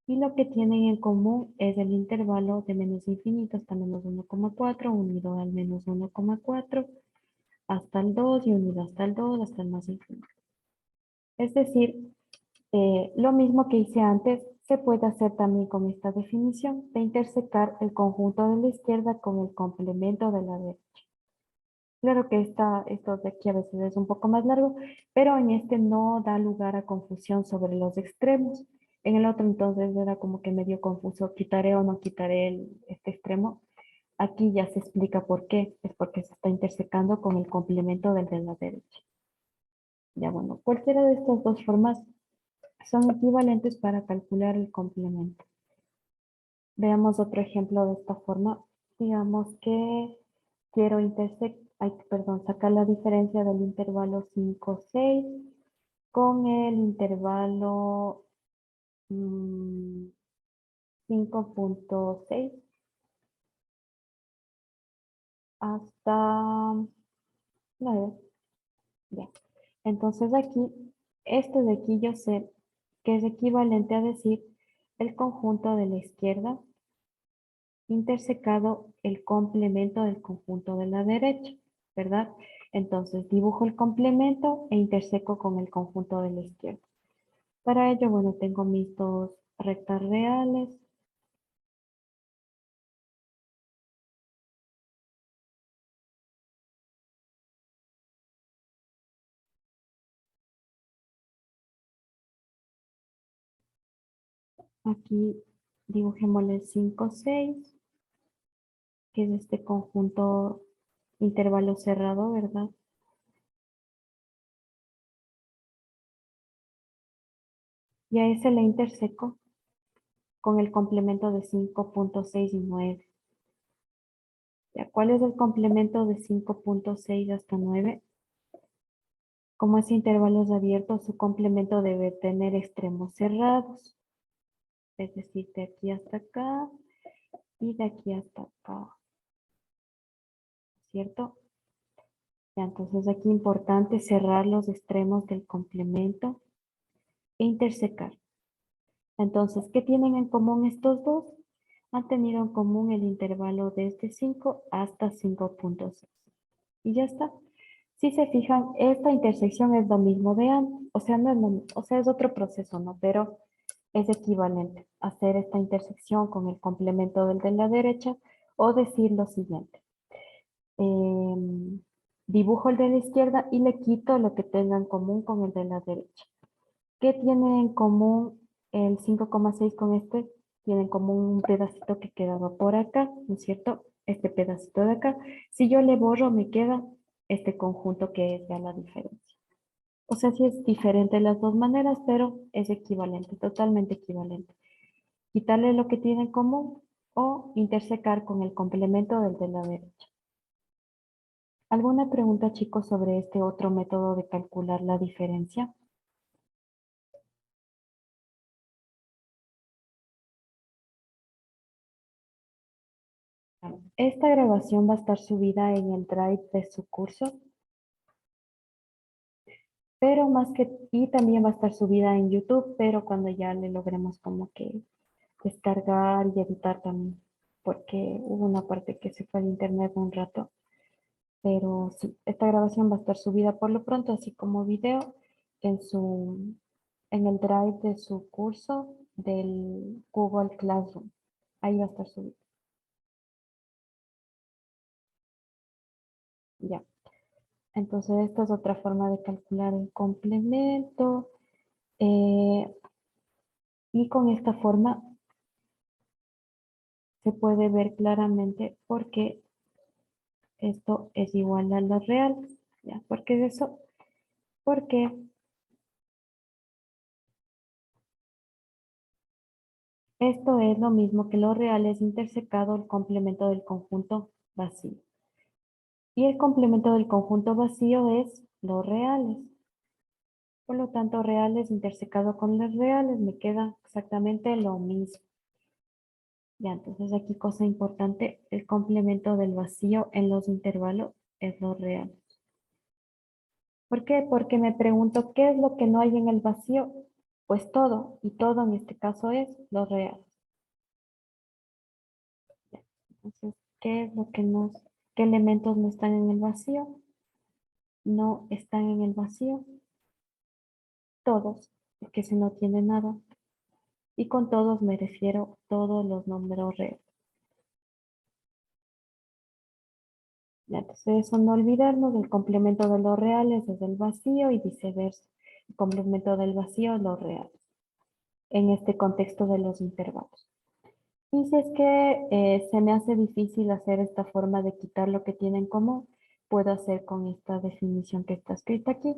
Y lo que tienen en común es el intervalo de menos infinito hasta menos 1.4, unido al menos 1.4, hasta el 2 y unido hasta el 2, hasta el más infinito. Es decir, lo mismo que hice antes, se puede hacer también con esta definición de intersecar el conjunto de la izquierda con el complemento de la derecha. Claro que esto de aquí a veces es un poco más largo, pero en este no da lugar a confusión sobre los extremos. En el otro entonces era como que medio confuso, quitaré o no quitaré este extremo. Aquí ya se explica por qué, es porque se está intersecando con el complemento del de la derecha. Ya bueno, cualquiera de estas dos formas son equivalentes para calcular el complemento. Veamos otro ejemplo de esta forma. Digamos que quiero sacar la diferencia del intervalo 5, 6 con el intervalo 5.6 hasta 9. Ya. Entonces aquí, este de aquí yo sé que es equivalente a decir el conjunto de la izquierda intersecado el complemento del conjunto de la derecha, ¿verdad? Entonces dibujo el complemento e interseco con el conjunto de la izquierda. Para ello, bueno, tengo mis dos rectas reales. Aquí dibujémosle 5, 6, que es este conjunto intervalo cerrado, ¿verdad? Y a ese le interseco con el complemento de 5.6 y 9. ¿Ya? ¿Cuál es el complemento de 5.6 hasta 9? Como ese intervalo es abierto, su complemento debe tener extremos cerrados. Es decir, de aquí hasta acá y de aquí hasta acá. ¿Cierto? Ya, entonces aquí importante cerrar los extremos del complemento e intersecar. Entonces, ¿qué tienen en común estos dos? Han tenido en común el intervalo desde 5 hasta 5.6. Y ya está. Si se fijan, esta intersección es lo mismo de antes. O sea, no es o sea, es otro proceso, ¿no? Pero es equivalente hacer esta intersección con el complemento del de la derecha o decir lo siguiente. Dibujo el de la izquierda y le quito lo que tenga en común con el de la derecha. ¿Qué tiene en común el 5,6 con este? Tiene en común un pedacito que quedaba por acá, ¿no es cierto? Este pedacito de acá. Si yo le borro, me queda este conjunto que es ya la diferencia. O sea, sí es diferente de las dos maneras, pero es equivalente, totalmente equivalente. Quitarle lo que tiene en común o intersecar con el complemento del de la derecha. ¿Alguna pregunta, chicos, sobre este otro método de calcular la diferencia? Esta grabación va a estar subida en el Drive de su curso, pero y también va a estar subida en YouTube, pero cuando ya le logremos como que descargar y editar también, porque hubo una parte que se fue al internet un rato, pero sí, esta grabación va a estar subida por lo pronto, así como video, en el Drive de su curso del Google Classroom. Ahí va a estar subido. Ya. Entonces, esta es otra forma de calcular el complemento. eh, y con esta forma se puede ver claramente por qué esto es igual a lo real. ¿Ya? ¿Por qué es eso? Porque esto es lo mismo que lo real es intersecado el complemento del conjunto vacío. Y el complemento del conjunto vacío es los reales. Por lo tanto, reales intersecado con los reales me queda exactamente lo mismo. Ya, entonces aquí cosa importante, el complemento del vacío en los intervalos es lo real. ¿Por qué? Porque me pregunto, ¿qué es lo que no hay en el vacío? Pues todo, y todo en este caso es lo real. Entonces, ¿qué es lo que qué elementos no están en el vacío? No están en el vacío todos, porque si no tiene nada. Y con todos me refiero todos los números reales. Ya, entonces eso no olvidarnos, el complemento de los reales es el vacío y viceversa. El complemento del vacío es los reales. En este contexto de los intervalos. Y si es que se me hace difícil hacer esta forma de quitar lo que tiene en común, puedo hacer con esta definición que está escrita aquí,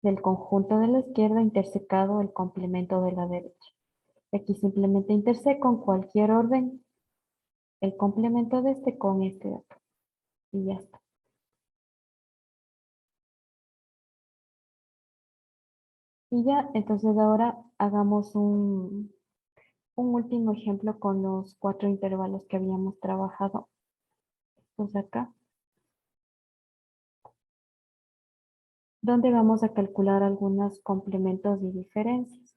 del conjunto de la izquierda intersecado el complemento de la derecha. Aquí simplemente interseco en cualquier orden el complemento de este con este de acá. Y ya está. Y ya, entonces ahora hagamos un último ejemplo con los 4 intervalos que habíamos trabajado. Estos de acá. Donde vamos a calcular algunos complementos y diferencias.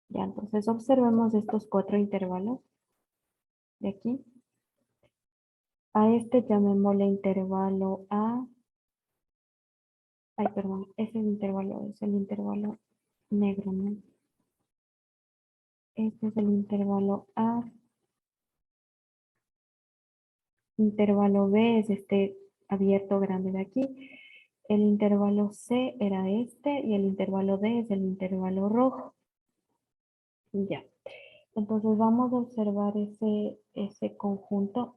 Ya, entonces observemos estos 4 intervalos de aquí. A este llamémosle intervalo A. Ay, perdón, ese intervalo es el intervalo negro, ¿no? Este es el intervalo A. Intervalo B es este abierto grande de aquí. El intervalo C era este y el intervalo D es el intervalo rojo. Ya. Entonces vamos a observar ese conjunto.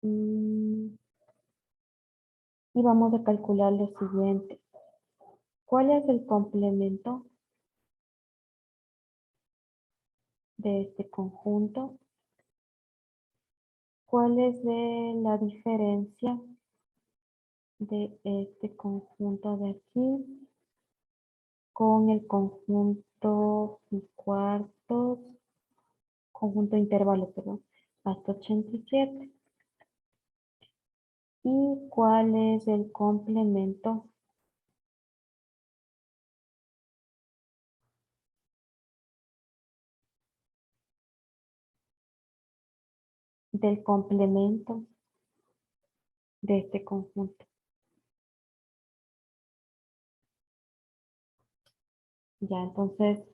Y vamos a calcular lo siguiente. ¿Cuál es el complemento de este conjunto? ¿Cuál es la diferencia de este conjunto de aquí con el conjunto cuartos, conjunto intervalo, perdón, hasta 87? ¿Y cuál es el complemento del complemento de este conjunto? Ya, entonces,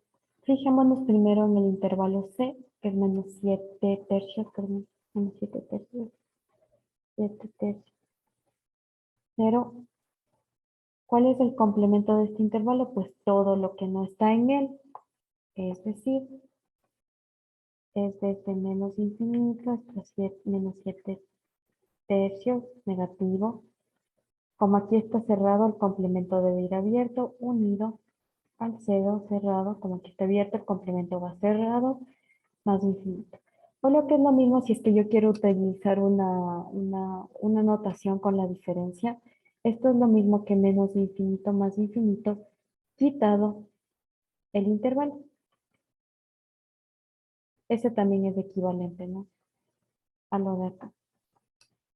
fijémonos primero en el intervalo C, que es menos 7 tercios, perdón, menos 7 tercios, 7 tercios, 0. ¿Cuál es el complemento de este intervalo? Pues todo lo que no está en él, es decir, es desde menos infinito hasta menos 7 tercios, negativo. Como aquí está cerrado, el complemento debe ir abierto, unido al 0 cerrado. Como aquí está abierto, el complemento va cerrado, más infinito. O lo que es lo mismo si es que yo quiero utilizar una notación con la diferencia. Esto es lo mismo que menos infinito más infinito, quitado el intervalo. Ese también es equivalente, ¿no? A lo de acá.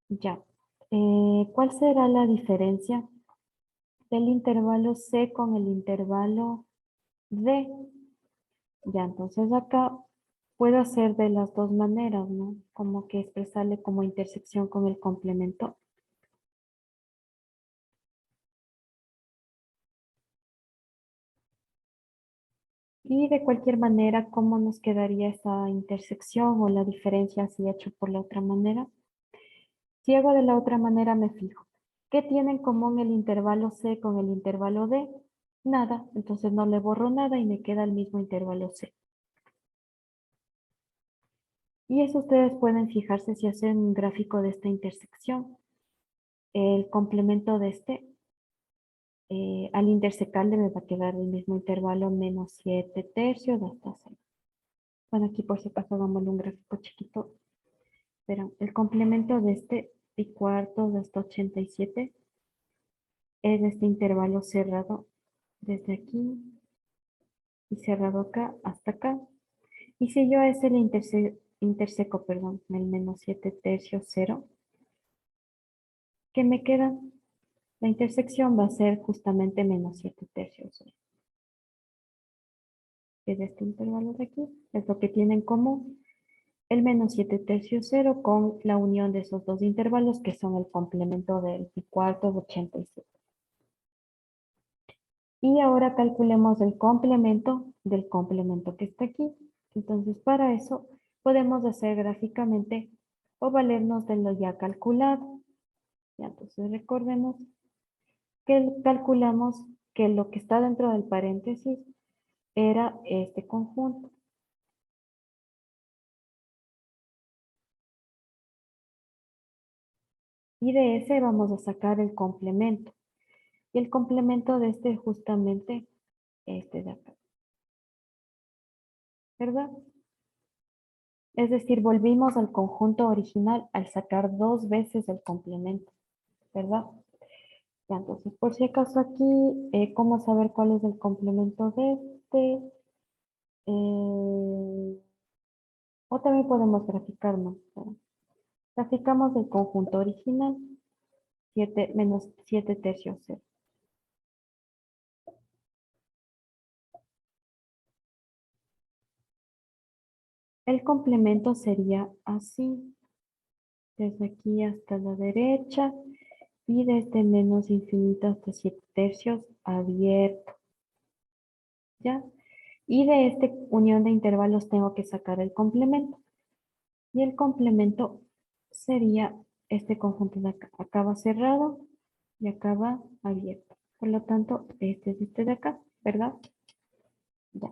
Ya. ¿Cuál será la diferencia del intervalo C con el intervalo D? Ya, entonces acá puedo hacer de las dos maneras, ¿no? Como que expresarle como intersección con el complemento. Y de cualquier manera, ¿cómo nos quedaría esa intersección o la diferencia si hecho por la otra manera? Si hago de la otra manera, me fijo. ¿Qué tiene en común el intervalo C con el intervalo D? Nada, entonces no le borro nada y me queda el mismo intervalo C. Y eso ustedes pueden fijarse si hacen un gráfico de esta intersección. El complemento de este, al intersecarle me va a quedar el mismo intervalo menos 7 tercios hasta 6. Bueno, aquí por si acaso hagámosle un gráfico chiquito. Verán, el complemento de este pi cuartos hasta 87 es este intervalo cerrado desde aquí y cerrado acá hasta acá. Y si yo a ese le interseco, perdón, el menos 7 tercios 0, ¿qué me queda? La intersección va a ser justamente menos 7 tercios 0. Es este intervalo de aquí, es lo que tiene en común el menos 7 tercios 0 con la unión de esos dos intervalos que son el complemento del pi cuartos 87. Y ahora calculemos el complemento del complemento que está aquí, Entonces, para eso podemos hacer gráficamente o valernos de lo ya calculado. Ya, entonces recordemos que calculamos que lo que está dentro del paréntesis era este conjunto. Y de ese vamos a sacar el complemento. Y el complemento de este es justamente este de acá. ¿Verdad? Es decir, volvimos al conjunto original al sacar 2 veces el complemento. ¿Verdad? Ya, entonces, por si acaso aquí, ¿cómo saber cuál es el complemento de este? O también podemos graficarnos. Graficamos el conjunto original, 7 menos 7 tercios 0. El complemento sería así, desde aquí hasta la derecha y desde menos infinito hasta 7 tercios abierto. ¿Ya? Y de esta unión de intervalos tengo que sacar el complemento. Y el complemento sería este conjunto de acá. Acá va cerrado y acá va abierto. Por lo tanto, este es este de acá, ¿verdad?